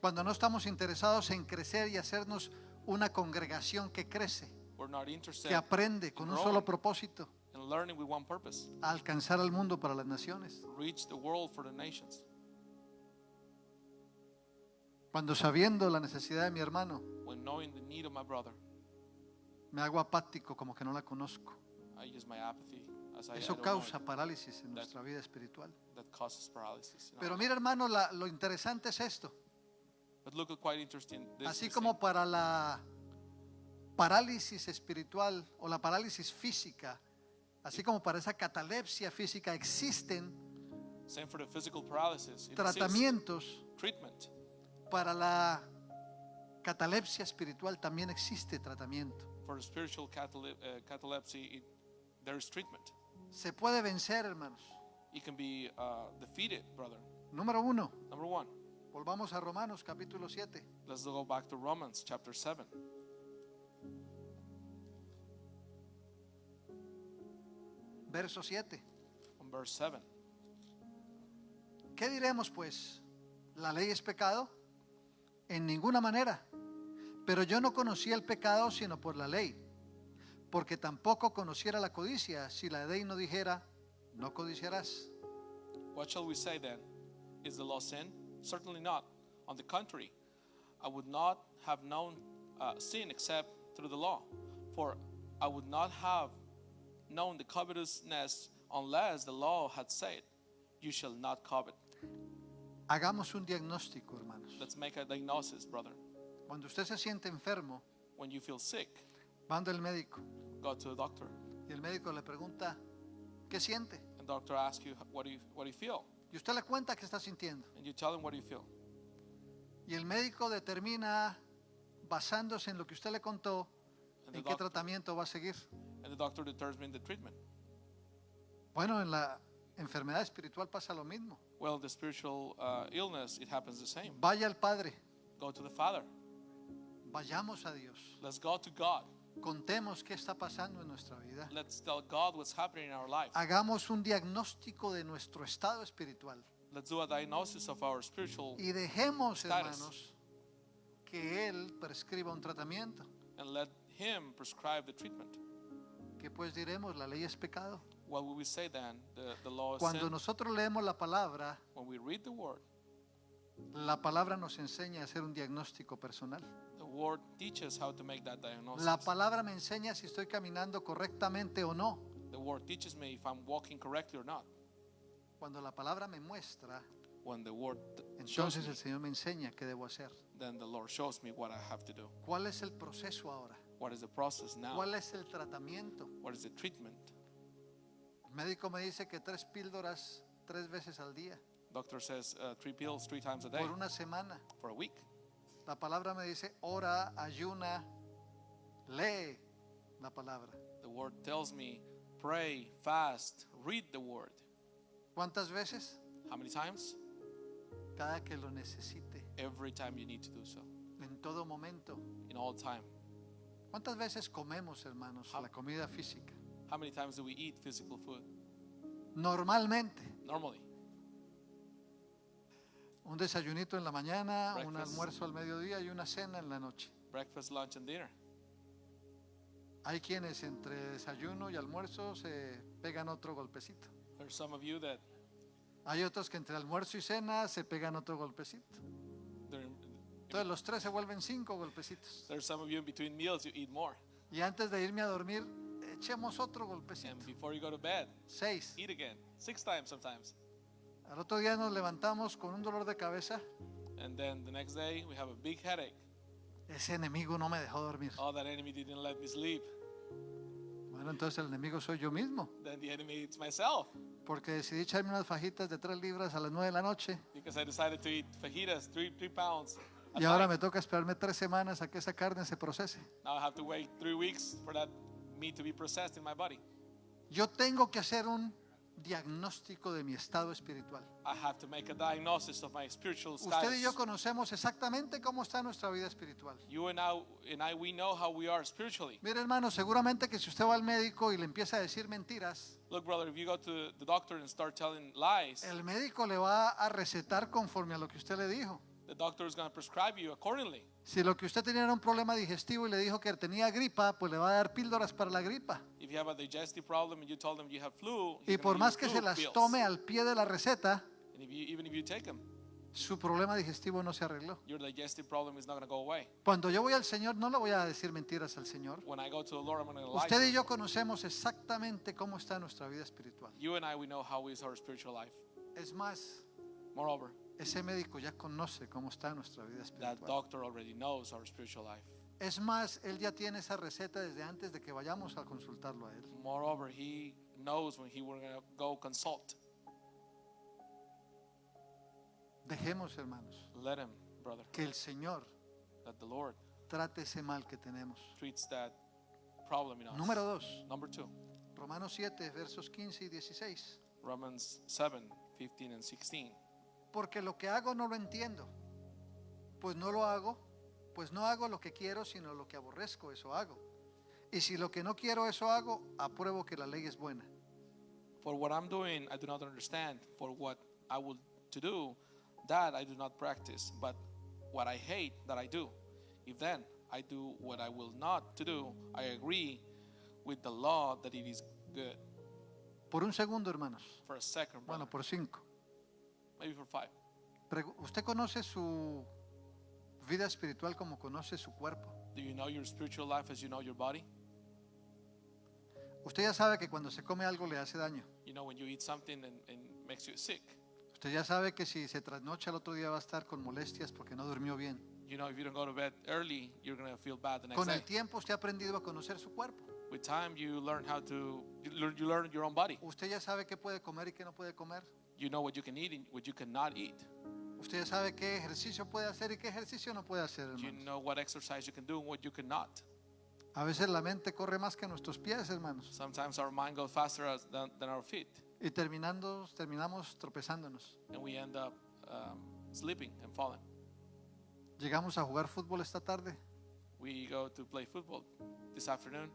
cuando no estamos interesados en crecer y hacernos una congregación que crece, We're not interested que aprende con un solo propósito, in learning with one purpose, a alcanzar al mundo para las naciones. reach the world for the nations. Cuando sabiendo la necesidad de mi hermano, When knowing the need of my brother, me hago apático como que no la conozco. I use my apathy as I Eso don't know causa it. parálisis en nuestra vida espiritual. That causes paralysis. Pero mira, hermano, lo interesante es esto. But look at quite interesting. Así como para la parálisis espiritual o la parálisis física, así como para esa catalepsia física existen Same for the physical paralysis. It exists. tratamientos, Treatment. para la catalepsia espiritual también existe tratamiento. For the spiritual catalepsy, there is treatment. Se puede vencer, hermanos. It can be defeated, brother. Número 1, Number 1, volvamos a Romanos capítulo 7. let's go back to Romans chapter 7. Verso 7. On verse 7. ¿Qué diremos pues? ¿La ley es pecado? En ninguna manera. Pero yo no conocía el pecado sino por la ley, porque tampoco conociera la codicia si la ley no dijera, no codiciarás. What shall we say then? Is the law sin? Certainly not. On the contrary, I would not have known sin except through the law. For I would not have known the covetousness unless the law had said, you shall not covet. Hagamos un diagnóstico, hermanos. Let's make a diagnosis, brother. Cuando usted se siente enfermo, When you feel sick, va al médico go to the doctor. y el médico le pregunta, ¿qué siente? And the doctor asks you, what do you feel? Y usted le cuenta qué está sintiendo. And you tell him, what do you feel? Y el médico determina, basándose en lo que usted le contó, And en the, qué doc- tratamiento va a seguir. and the doctor determines the treatment. Bueno, en la enfermedad espiritual pasa lo mismo. Well, the spiritual illness, it happens the same. Vaya al Padre, Go to the Father. vayamos a Dios, Let's go to God. contemos qué está pasando en nuestra vida, Let's tell God what's happening in our life. hagamos un diagnóstico de nuestro estado espiritual Let's do a diagnosis of our spiritual y dejemos, Status. hermanos, que Él prescriba un tratamiento. and let Him prescribe the treatment. ¿Qué pues diremos? ¿La ley es pecado? What will we say then? The law is Cuando sin. nosotros leemos la palabra, When we read the Word, la palabra nos enseña a hacer un diagnóstico personal. the Word teaches how to make that diagnosis. La palabra me enseña si estoy caminando correctamente o no. The Word teaches me if I'm walking correctly or not. Cuando la palabra me muestra, When the Word shows entonces me, el Señor me enseña qué debo hacer. then the Lord shows me what I have to do. ¿Cuál es el proceso ahora? What is the process now? ¿Cuál es el tratamiento? What is the treatment? El médico me dice que 3 píldoras 3 veces al día, Doctor says 3 pills 3 times a day por una semana. for a week. La palabra me dice, ora, ayuna, lee la palabra. The Word tells me, pray, fast, read the Word. ¿Cuántas veces? How many times? Cada que lo necesite, Every time you need to do so. en todo momento. In all time. ¿Cuántas veces comemos, hermanos, la comida física? How many times do we eat physical food? Normalmente, Normally. un desayunito en la mañana, un Breakfast. almuerzo al mediodía y una cena en la noche. Breakfast, lunch, and dinner. Hay quienes entre desayuno y almuerzo se pegan otro golpecito. There's some of you that Hay otros que entre almuerzo y cena se pegan otro golpecito. there- Entonces los 3 se vuelven 5 golpecitos. there's some of you in between meals you eat more. Y antes de irme a dormir, echemos otro golpecito. And before you go to bed, 6. eat again. 6 times sometimes. Al otro día nos levantamos con un dolor de cabeza. And then the next day we have a big headache. Ese enemigo no me dejó dormir. Oh, that enemy didn't let me sleep. Bueno, entonces el enemigo soy yo mismo. Then the enemy is myself. Porque decidí echarme unas fajitas de 3 libras a las 9 de la noche. Because I decided to eat fajitas, 3 pounds. at Y ahora night. me toca esperarme 3 semanas a que esa carne se procese. Now I have to wait 3 weeks for that meat to be processed in my body. Yo tengo que hacer un diagnóstico de mi estado espiritual. I have to make a diagnosis of my spiritual Usted y yo status. conocemos exactamente cómo está nuestra vida espiritual. You and I, we know how we are spiritually. Mire, hermano, seguramente que si usted va al médico y le empieza a decir mentiras, Look, brother, if you go to the doctor and start telling lies, el médico le va a recetar conforme a lo que usted le dijo. the doctor is going to prescribe you accordingly. Si lo que usted tenía era un problema digestivo y le dijo que tenía gripa, pues le va a dar píldoras para la gripa. If you have a digestive problem and you told them you have flu, Y he's por gonna más give que you se flu las pills. tome al pie de la receta, And even if you take them, su problema digestivo no se arregló. your digestive problem is not going to go away. Cuando yo voy al Señor, no le voy a decir mentiras al Señor. When I go to the Lord, I'm going to lie to Usted y him. yo conocemos exactamente cómo está nuestra vida espiritual. You and I, we know how is our spiritual life. Es más, Moreover, ese médico ya conoce cómo está nuestra vida that espiritual. doctor already knows our spiritual life. Es más, él ya tiene esa receta desde antes de que vayamos a consultarlo a él. Moreover, he knows when we're going to go consult. Dejemos, hermanos, Let him, brother, que el Señor that the Lord trate ese mal que tenemos. treats that problem in us. Número 2, Number 2, Romanos 7, versos 15 y 16. Romans 7, 15 and 16. Porque lo que hago no lo entiendo, pues no lo hago, pues no hago lo que quiero, sino lo que aborrezco, eso hago. Y si lo que no quiero, eso hago, apruebo que la ley es buena. For what I'm doing, I do not understand. For what I will to do, that I do not practice. But what I hate, that I do. If then I do what I will not to do, I agree with the law that it is good. Por un segundo, hermanos, For a second, brother, bueno, por 5. maybe for 5. ¿Usted conoce su vida espiritual como conoce su cuerpo? Do you know your spiritual life as you know your body? Usted ya sabe que cuando se come algo le hace daño. You know when you eat something and makes you sick. Usted ya sabe que si se trasnocha el otro día va a estar con molestias porque no durmió bien. You know if you don't go to bed early, you're going to feel bad the next Con day. el tiempo usted ha aprendido a conocer su cuerpo. With time, you learn how to, you learn your own body. Usted ya sabe qué puede comer y qué no puede comer. You know what you can eat and what you cannot eat. Usted ya sabe qué ejercicio puede hacer y qué ejercicio no puede hacer, You hermanos. know what exercise you can do and what you cannot. A veces la mente corre más que nuestros pies, hermanos. Sometimes our mind goes faster than our feet, Y terminamos tropezándonos. and we end up sleeping and falling. Llegamos a jugar fútbol esta tarde We go to play football this afternoon,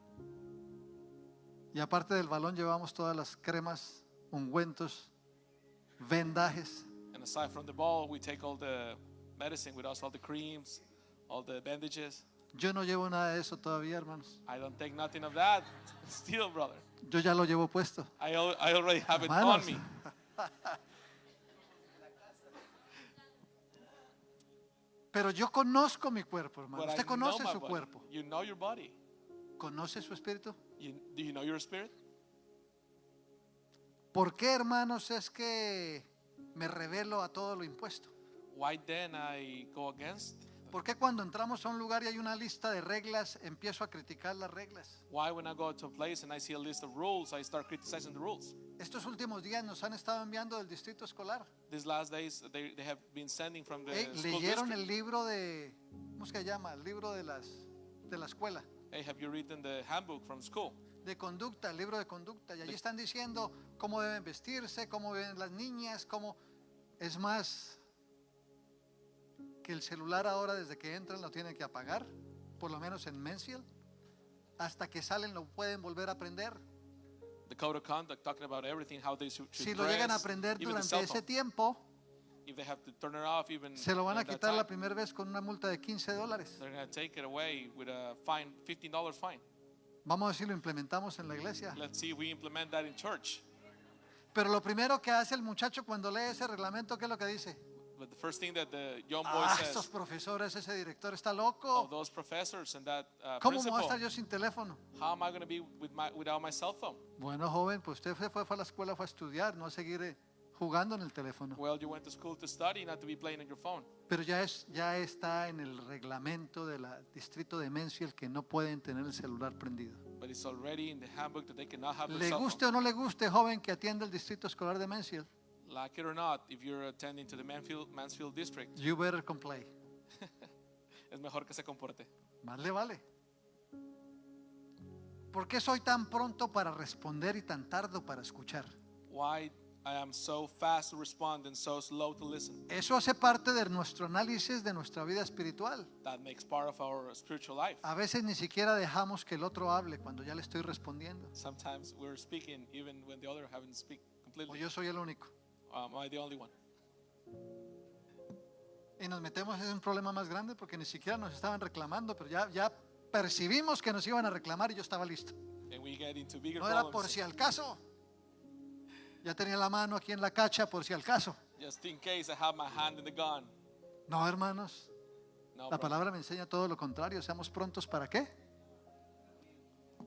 y aparte del balón llevamos todas las cremas, ungüentos, vendajes. and aside from the ball, we take all the medicine with us, all the creams, all the bandages. Yo no llevo nada de eso todavía, hermanos. I don't take nothing of that. Still, brother, Yo ya lo llevo puesto. I already have it on Hermanos. me. Pero yo conozco mi cuerpo, hermano. But Usted I know conoce my su body. cuerpo. You know your body. ¿Conoce su espíritu? Do you know your spirit? ¿Por qué, hermanos, es que me revelo a todo lo impuesto? Why then I go against? ¿Por qué cuando entramos a un lugar y hay una lista de reglas, empiezo a criticar las reglas? Why when I go to a place and I see a list of rules, I start criticizing the rules? Estos últimos días nos han estado enviando del distrito escolar. These last days, they have been sending from the Hey, school leyeron district. el libro de, ¿cómo se llama? El libro de la escuela, Hey, have you written the handbook from school? de conducta, el libro de conducta. Y allí están diciendo cómo deben vestirse, cómo deben las niñas, cómo... Es más, que el celular ahora desde que entran lo tienen que apagar, por lo menos en Mansfield. Hasta que salen lo pueden volver a aprender. The code of conduct talking about everything, how they should Si lo llegan a dress, aprender even the durante cell ese phone. tiempo, If they have to turn it off, even se lo van a at that quitar la time, primera vez con una multa de $15. they're going to take it away with a fine, $15 fine. Vamos a ver si lo implementamos en la iglesia. Let's see if we implement that in church. Pero lo primero que hace el muchacho cuando lee ese reglamento, ¿qué es lo que dice? But the first thing that the young boy Ah, estos says, profesores, ese director está oh, loco. those professors and that ¿Cómo me voy a principal, estar yo sin teléfono? how am I going to be without my cell phone? Bueno, joven, pues usted fue a la escuela, fue a estudiar, no a seguir jugando en el teléfono. Well, you went to school to study, not to be playing on your phone. Pero ya está en el reglamento del distrito de Mansfield que no pueden tener el celular prendido. But it's already in the handbook that they cannot have their Le cell guste phone. o no le guste, joven, que atiende el distrito escolar de Mansfield, Like it or not, if you're attending to the Mansfield district, you better comply. es mejor que se comporte. Más le vale. ¿Por qué soy tan pronto para responder y tan tardo para escuchar? Why I am so fast to respond and so slow to listen. Eso hace parte de nuestro análisis de nuestra vida espiritual. That makes part of our spiritual life. A veces ni siquiera dejamos que el otro hable cuando ya le estoy respondiendo. Sometimes we're speaking even when the other haven't speak O completely. yo soy el único. Am I the only one? Y nos metemos en un problema más grande porque ni siquiera nos estaban reclamando, pero ya percibimos que nos iban a reclamar y yo estaba listo. And we get into bigger No era por problems. si al caso. Ya tenía la mano aquí en la cacha por si al caso. Just in case I have my hand in the gun. No, hermanos. No, La brother. palabra me enseña todo lo contrario. Seamos prontos ¿para qué?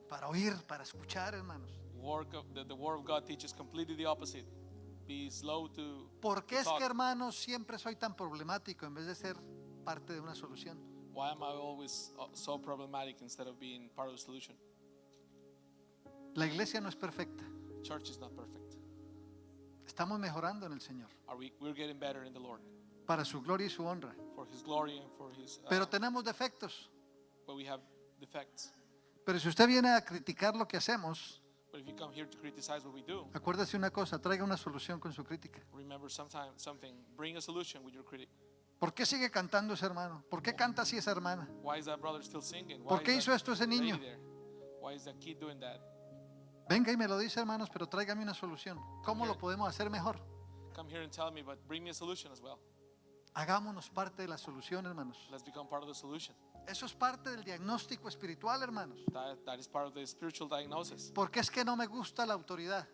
Para oír, para escuchar, hermanos. The word of God teaches completely the opposite. Be slow to ¿Por qué es talk. que, hermanos, siempre soy tan problemático en vez de ser parte de una solución? Why am I always so problematic instead of being part of the solution? La iglesia no es perfecta. Church is not perfect. Estamos mejorando en el Señor We're getting better in the Lord para su gloria y su honra. for His glory and for His. Pero tenemos defectos. But we have defects. Pero si usted viene a criticar lo que hacemos, But if you come here to criticize what we do, acuérdese una cosa, traiga una solución con su crítica. remember something. Bring a solution with your critic. ¿Por qué sigue cantando ese hermano? ¿Por qué canta así esa hermana? Why is that brother still singing? Why ¿Por qué is hizo that esto ese lady niño? there? Why is that kid doing that? Venga y me lo dice, hermanos, pero tráigame una solución. ¿Cómo lo podemos hacer mejor? Come here and tell me, but bring me a solution as well. Hagámonos parte de la solución, hermanos. Let's become part of the solution. Eso es parte del diagnóstico espiritual, hermanos. That is part of the spiritual diagnosis. ¿Por qué es que no me gusta la autoridad?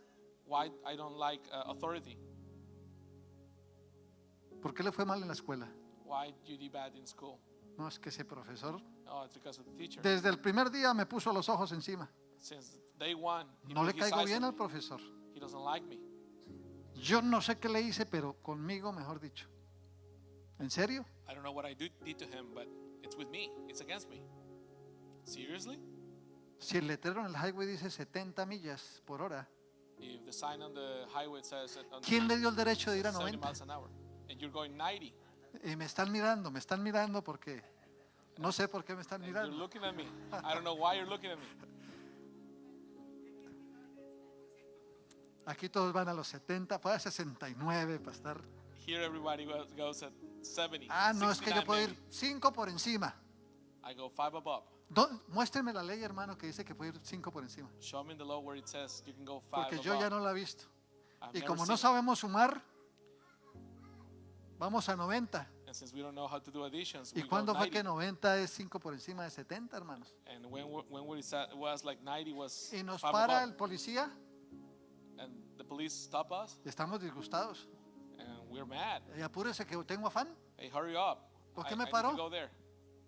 Why I don't like authority. ¿Por qué le fue mal en la escuela? Why you did bad in school? No, es que ese profesor Oh, it's because of the teacher. desde el primer día me puso los ojos encima. Since day one, he No put le his caigo eyes bien on al me. profesor. He doesn't like me. Yo no sé qué le hice, pero conmigo, mejor dicho. ¿En serio? I don't know what I did to him, but it's with me. It's against me. Seriously? Si el letrero en el highway dice 70 millas por hora, If the sign on the highway says ¿quién le dio el derecho de ir a 70 90? miles an hour, and you're going 90, Y me están mirando porque no sé por qué me están and you're mirando. looking at me. I don't know why you're looking at me. Aquí todos van a los 70, fue a 69 para estar. Here everybody goes at 70. Ah, no, es que yo 69 puedo maybe. ir 5 por encima. I go 5 above. Muéstreme la ley, hermano, que dice que puedo ir 5 por encima. Show me in the law where it says you can go 5 Porque above. yo ya no la he visto. I've Y never como seen no it. sabemos sumar, vamos a 90. And since we don't know how to do additions, ¿Y we cuándo go fue 90. que 90 es 5 por encima de 70, hermanos? And when was like 90 was Y nos 5 para above. el policía And the police stop us, y estamos disgustados. and we're mad. Y apúrese que tengo afán. Hey, hurry up. ¿Por qué I me need paró? to go there.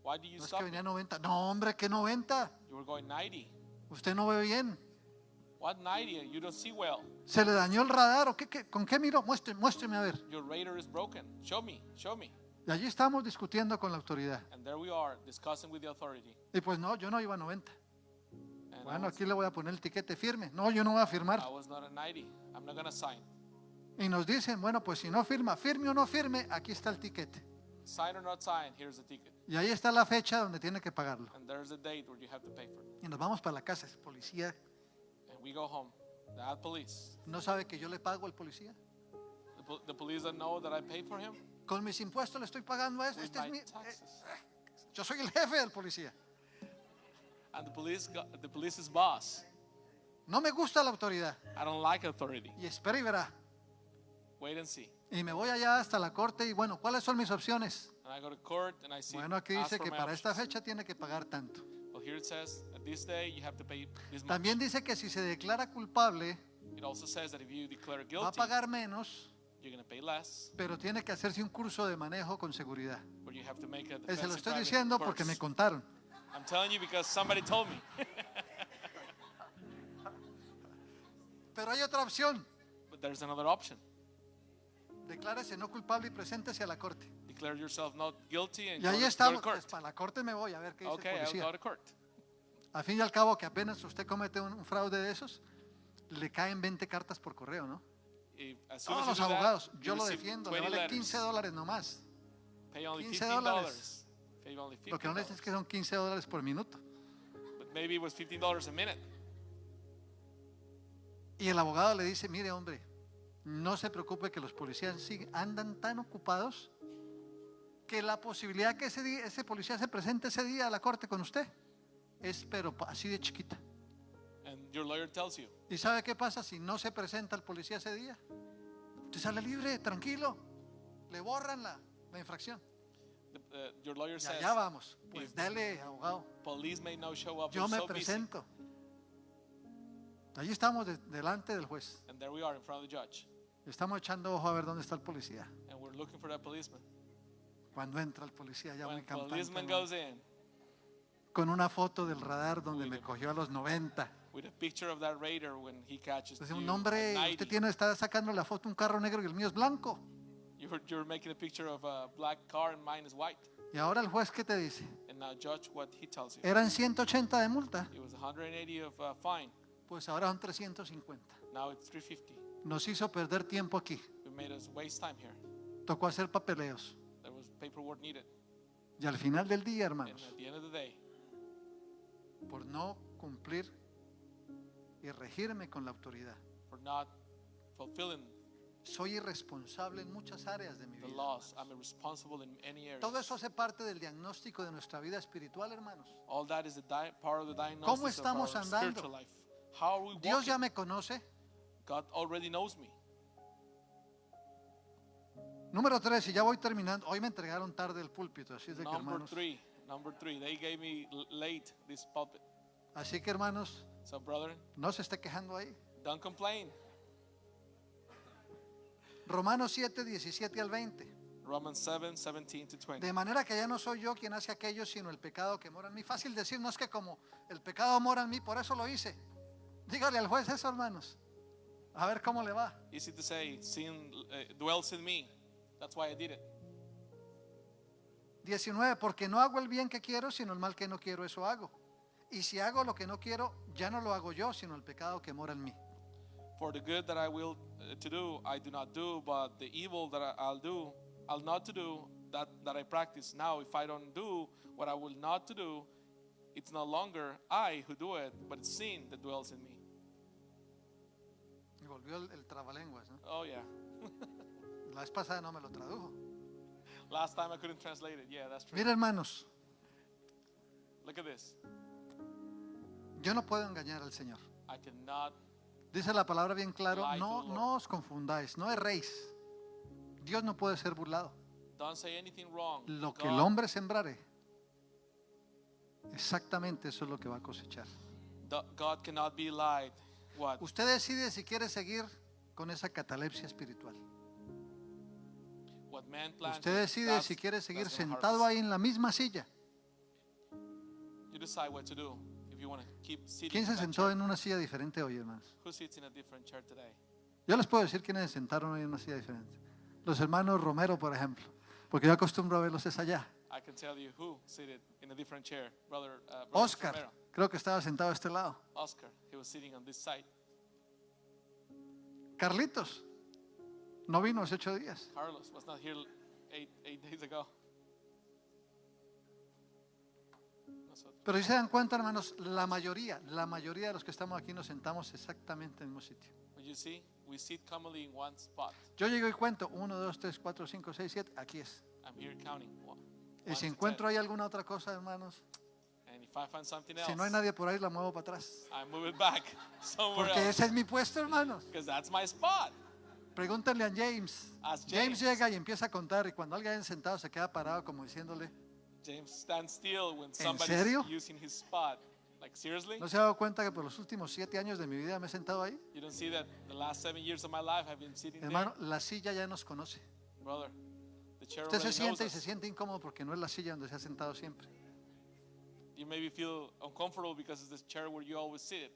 Why do you No es stop que me? venía 90. No, hombre, que 90. You were going 90. Usted no ve bien. What 90? You don't see well. ¿Se le dañó el radar o con qué miró? Muéstreme a ver. Your radar is broken. Show me. Show me. Y allí estamos discutiendo con la autoridad. And there we are discussing with the authority. Y pues no, yo no iba a 90. And Bueno, aquí le voy a poner el tiquete firme. No, yo no voy a firmar. I was not at 90. I'm not going to sign. Y nos dicen, bueno, pues si no firma, firme o no firme, aquí está el tiquete. Sign or not sign, here's the ticket. Y ahí está la fecha donde tiene que pagarlo. And there's a date where you have to pay for it. Y nos vamos para la casa. El policía And we go home. That police. no sabe que yo le pago al policía. The police don't know that I paid for him. Con mis impuestos le estoy pagando a eso. With Este es my mi, taxes. yo soy el jefe del policía. And the police's boss. No me gusta la autoridad. I don't like authority. Y espera y verá. Wait and see. Y me voy allá hasta la corte y bueno, ¿cuáles son mis opciones? And I go to court and I see. Bueno, aquí ask dice for que my para esta options. fecha tiene que pagar tanto. Well, here it says at this day you have to pay this much. También dice que si se declara culpable, It also says that if you declare va a guilty, pagar menos, you're going to pay less, pero tiene que hacerse un curso de manejo con seguridad. but you have to make a Se lo defensive estoy driving diciendo porque course. me contaron. I'm telling you because somebody told me. Pero hay otra opción. But there's another option. Declárese no culpable y preséntese a la corte. Declare yourself not guilty and Y ahí go to estamos. court. Pues para la corte me voy a ver qué dice Okay, el I'll policía. go to court. Al fin y al cabo, que apenas usted comete un fraude de esos, le caen 20 cartas por correo, ¿no? As soon Todos as los you do that, abogados, you yo lo receive defiendo, le 20 vale letters. $15 nomás. Pay only $15. $15. Pay only Lo que no necesito es que $15. son $15 por minuto. But maybe it was $15 a minute. Y el abogado le dice, mire hombre, No se preocupe que los policías andan tan ocupados que la posibilidad que ese policía se presente ese día a la corte con usted es pero así de chiquita. And your lawyer tells you, ¿Y sabe qué pasa si no se presenta el policía ese día? Usted sale libre, tranquilo. Le borran la infracción. your lawyer Y says, allá vamos. Pues if dale, abogado. police may not show up, Yo you're me so busy. presento. Allí estamos delante del juez. And there we are in front of the judge. Estamos echando ojo a ver dónde está el policía. And we're looking for that policeman. Cuando entra el policía ya muy When campante, policeman hermano, goes in con una foto del radar donde me cogió a los 90. with a picture of that raider when he catches Entonces, you un hombre, at usted 90, está sacando la foto un carro negro y el mío es blanco. you're making a picture of a black car and mine is white. Y ahora el juez, ¿qué te dice? And now judge what he tells you. Eran 180 de multa, It was 180 of fine. pues ahora son 350. Now it's 350. Nos hizo perder tiempo aquí. It made us waste time here. Tocó hacer papeleos. There was paperwork needed. Y al final del día, And hermanos, at the end of the day, por no cumplir y regirme con la autoridad, for not fulfilling soy irresponsable en muchas áreas de mi the vida. laws, I'm responsible in any area. Todo eso hace parte del diagnóstico de nuestra vida espiritual, hermanos. All that is part of the diagnosis ¿Cómo of estamos our andando? spiritual life. How are we Dios walking? ya me conoce. God already knows me. Número 3, y ya voy terminando. Hoy me entregaron tarde el púlpito, así es de que, Number hermanos. three, they gave me late this pulpit. Así que, hermanos, So, brethren, no se esté quejando ahí. don't complain. Romanos 7, 17 al 20. Romans 7, 17 to 20. De manera que ya no soy yo quien hace aquello, sino el pecado que mora en mí. Fácil decir, no es que como el pecado mora en mí, por eso lo hice. Dígale al juez eso, hermanos. A ver cómo le va. Easy to say, sin dwells in me. That's why I did it. 19, porque no hago el bien que quiero, sino el mal que no quiero, eso hago. Y si hago lo que no quiero, ya no lo hago yo, sino el pecado que mora en mí. For the good that I will to do, I do not do, but the evil that I'll not to do, that I practice. Now, if I don't do what I will not to do, it's no longer I who do it, but it's sin that dwells in me. Y volvió el trabalenguas, ¿no? Oh yeah. La vez pasada no me lo tradujo. Last time I couldn't translate it. Yeah, that's true. Mira, hermanos, Look at this. yo no puedo engañar al Señor. I cannot. Dice la palabra bien claro, Lie to no, the Lord. no os confundáis, no erréis. Dios no puede ser burlado. Don't say anything wrong. Lo que el hombre sembrare, exactamente eso es lo que va a cosechar. God cannot be lied. What? Usted decide si quiere seguir con esa catalepsia espiritual. What man plants. Usted decide si quiere seguir that's gonna sentado harvest. ahí en la misma silla. You decide what to do. If you want to keep sitting. ¿Quién se in that sentó chair. en una silla diferente hoy, hermanos? Who sits in a different chair today? Yo les puedo decir quiénes se sentaron hoy en una silla diferente. Los hermanos Romero, por ejemplo, porque yo acostumbro a verlos es allá. I can tell you who seated in a different chair. Brother Oscar, Romero. creo que estaba sentado a este lado. Oscar, he was sitting on this side. Carlitos, no vino hace 8 días. Carlos was not here eight days ago. Nosotros. Pero si se dan cuenta, hermanos, la mayoría de los que estamos aquí nos sentamos exactamente en el mismo sitio. But you see, we sit commonly in one spot. Yo llego y cuento, 1, 2, 3, 4, 5, 6, 7, aquí es. I'm here counting. Y si encuentro ahí alguna otra cosa, hermanos, And if I find something else, si no hay nadie por ahí, la muevo para atrás. I move it back somewhere Porque else. ese es mi puesto, hermanos. Because that's my spot. Pregúntenle a James. Ask James James. llega y empieza a contar y cuando alguien sentado se queda parado como diciéndole, James stands still when serio? somebody's using his spot. Like, seriously? ¿no se ha dado cuenta que por los últimos 7 años de mi vida me he sentado ahí? You don't see that the last 7 years of my life I've been sitting Hermano, la silla ya nos conoce. there? Brother, the chair Usted se already knows siente y se us. siente incómodo porque no es la silla donde se ha sentado siempre. You maybe feel uncomfortable because it's the chair where you always sit.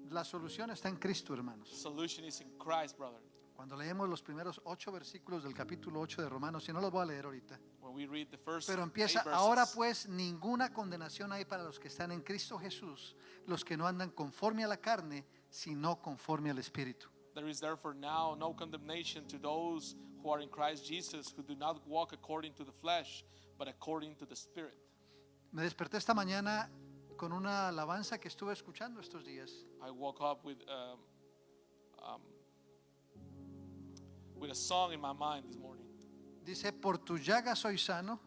La solución está en Cristo, hermanos. Solution is in Christ, brother. Cuando leemos los primeros 8 versículos del capítulo 8 de Romanos, y no los voy a leer ahorita, When we read the first pero 8 empieza, verses, ahora pues ninguna condenación hay para los que están en Cristo Jesús, los que no andan conforme a la carne, sino conforme al Espíritu. there is therefore now no condemnation to those who are in Christ Jesus, who do not walk according to the flesh, but according to the Spirit. Me desperté esta mañana con una alabanza que estuve escuchando estos días. I woke up with a song in my mind this morning. Dice, por tu llaga soy sano,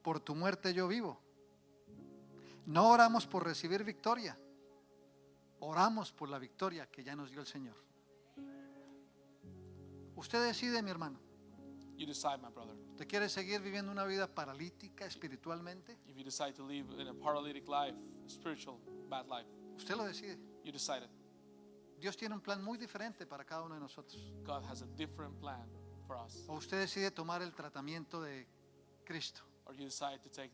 por tu muerte yo vivo. No oramos por recibir victoria, oramos por la victoria que ya nos dio el Señor. Usted decide, mi hermano. You decide, my brother. ¿Usted quiere seguir viviendo una vida paralítica espiritualmente? If you decide to live in a paralytic life, a spiritual bad life, Usted lo decide. you decide it. Dios tiene un plan muy diferente para cada uno de nosotros. God has a different plan for us. O usted decide tomar el tratamiento de Cristo. Or you decide to take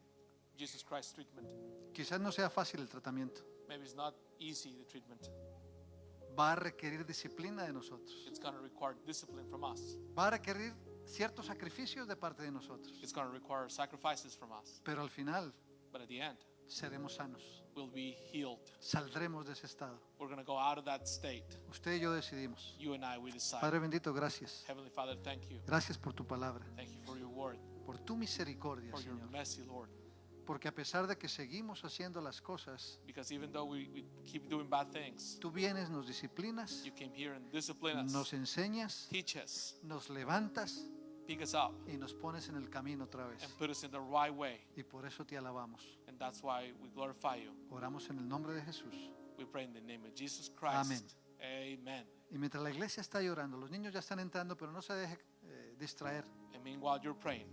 Jesus Christ's treatment. Quizás no sea fácil el tratamiento. Maybe it's not easy, the treatment. Va a requerir disciplina de nosotros. It's going to require discipline from us. Va a requerir ciertos sacrificios de parte de nosotros. It's going to require sacrifices from us. Pero al final But at the end, seremos sanos. we'll be healed. Saldremos de ese estado. We're going to go out of that state. Usted y yo decidimos. You and I, we decide. Padre bendito, gracias. Heavenly Father, thank you. Gracias por tu palabra, Thank you for your word, por tu misericordia, for your Señor. mercy, Lord. Porque a pesar de que seguimos haciendo las cosas, Because even though we keep doing bad things, tú vienes, nos disciplinas, you came here and discipline us, nos enseñas, teach us, nos levantas pick us up, y nos pones en el camino otra vez. and put us in the right way. Y por eso te alabamos. And that's why we glorify you. Oramos en el nombre de Jesús. We pray in the name of Jesus Christ. Amen. Y mientras la iglesia está llorando, los niños ya están entrando, pero no se deje distraer. And meanwhile, you're praying.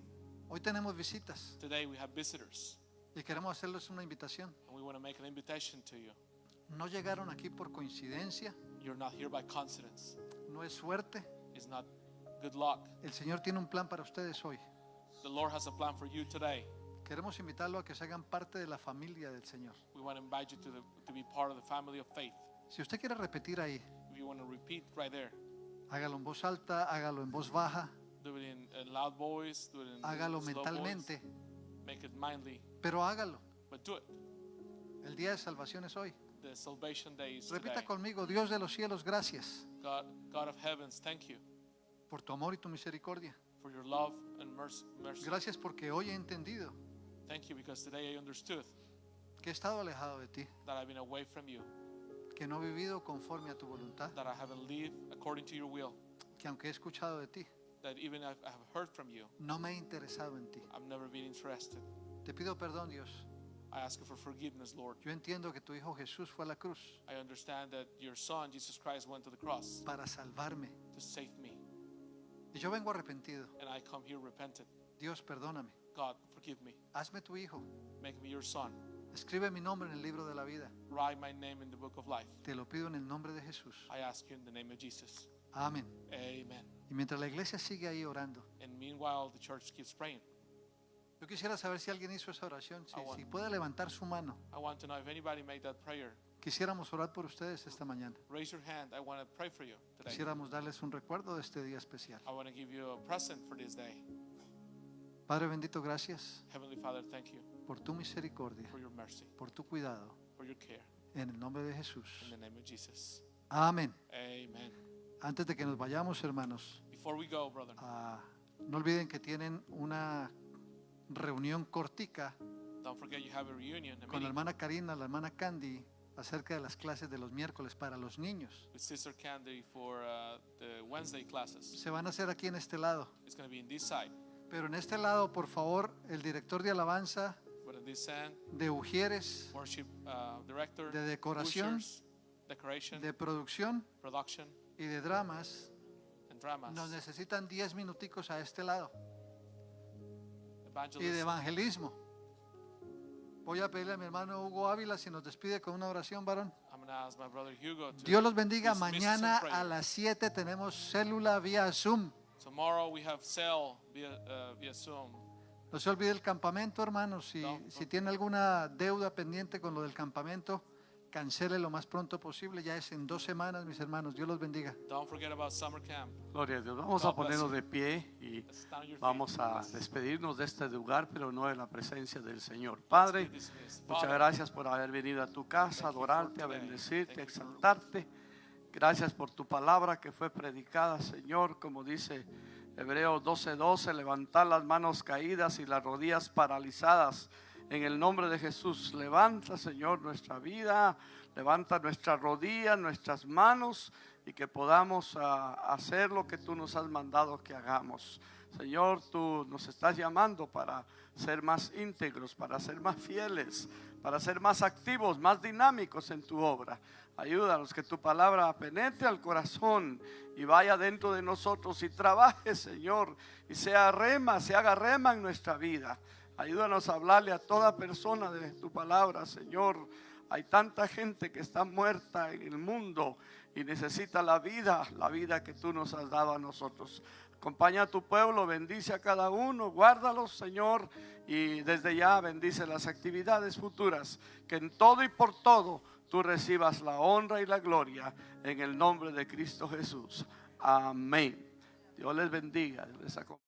Hoy tenemos visitas Today we have visitors, y queremos hacerles una invitación. and we want to make an invitation to you. No llegaron aquí por coincidencia, You're not here by coincidence. no es suerte. It's not good luck. El Señor tiene un plan para ustedes hoy. The Lord has a plan for you today. Queremos invitarlo a que se hagan parte de la familia del Señor. We want to invite you to be part of the family of faith. Si usted quiere repetir ahí, If you want to repeat right there, hágalo en voz alta, hágalo en voz baja, do it in a loud voice, do it in hágalo slow mentalmente, voice, make it mindly, pero hágalo. but do it. El día de salvación es hoy. The salvation day is Repita today. conmigo, Dios de los cielos, gracias God of heavens, thank you por tu amor y tu misericordia. for your love and mercy. Gracias porque hoy he entendido Thank you because today I understood que he estado alejado de ti, that I've been away from you, que no he vivido conforme a tu voluntad, that I haven't lived according to your will, que aunque he escuchado de ti, that even I have heard from you, no me he interesado en ti. I've never been interested. Te pido perdón, Dios. I ask you for forgiveness, Lord. Yo entiendo que tu Hijo Jesús fue a la cruz I understand that your son, Jesus Christ, went to the cross para salvarme. to save me, Y yo vengo arrepentido. and I come here repentant. Dios, perdóname. God, forgive me. Hazme tu Hijo. Make me your son. Escribe mi nombre en el libro de la vida. Write my name in the book of life. Te lo pido en el nombre de Jesús. I ask you in the name of Jesus. Amén. Amen. Y mientras la iglesia sigue ahí orando, And meanwhile, the church keeps praying. yo quisiera saber si alguien hizo esa oración, I want- si puede levantar su mano. I want to know if anybody made that prayer. Quisiéramos orar por ustedes esta mañana. Raise your hand. I want to pray for you today. Quisiéramos darles un recuerdo de este día especial. I want to give you a present for this day. Padre bendito, gracias Heavenly Father, thank you por tu misericordia, for your mercy, por tu cuidado. for your care. En el nombre de Jesús. In the name of Jesus. Amén. Amen. Antes de que nos vayamos, hermanos, Before we go, brother, no olviden que tienen una reunión cortica don't forget you have a reunion, a con la meeting hermana Karina, la hermana Candy, acerca de las clases de los miércoles para los niños. with Sister Candy for the Wednesday classes. Se van a hacer aquí en este lado. It's going to be in this side, Pero en este lado, por favor, el director de alabanza, but in this end, de Ujieres, worship director, de decoración, ushers, decoration, de producción production, y de dramas, and dramas, nos necesitan 10 minuticos a este lado. Y de evangelism. evangelismo. Voy a pedirle a mi hermano Hugo Ávila si nos despide con una oración, varón. I'm going to ask my brother Hugo to Dios los bendiga. dismiss us in Mañana prayer. a las 7 tenemos célula vía Zoom. Tomorrow we have cell via Zoom. No se olvide el campamento, hermanos. Si tiene alguna deuda pendiente con lo del campamento, cancele lo más pronto posible. Ya es en 2 semanas, mis hermanos. Dios los bendiga. Don't forget about summer camp. Gloria a Dios. Vamos God a ponernos bless de pie y Let's stand on your vamos feet. a despedirnos de este lugar, pero no de la presencia del Señor. Padre, Let's be dismissed. muchas Father, gracias por haber venido a tu casa, a Thank you adorarte, for a today. bendecirte, a Thank you for- exaltarte. Gracias por tu palabra que fue predicada, Señor, como dice Hebreos 12:12, levantar las manos caídas y las rodillas paralizadas. En el nombre de Jesús, levanta, Señor, nuestra vida, levanta nuestras rodillas, nuestras manos y que podamos hacer lo que tú nos has mandado que hagamos. Señor, tú nos estás llamando para ser más íntegros, para ser más fieles, para ser más activos, más dinámicos en tu obra. Ayúdanos que tu palabra penetre al corazón y vaya dentro de nosotros y trabaje, Señor, y se haga rema en nuestra vida. Ayúdanos a hablarle a toda persona de tu palabra, Señor. Hay tanta gente que está muerta en el mundo y necesita la vida que tú nos has dado a nosotros. Acompaña a tu pueblo, bendice a cada uno, guárdalos, Señor, y desde ya bendice las actividades futuras, que en todo y por todo tú recibas la honra y la gloria en el nombre de Cristo Jesús. Amén. Dios les bendiga. Dios les acompañe.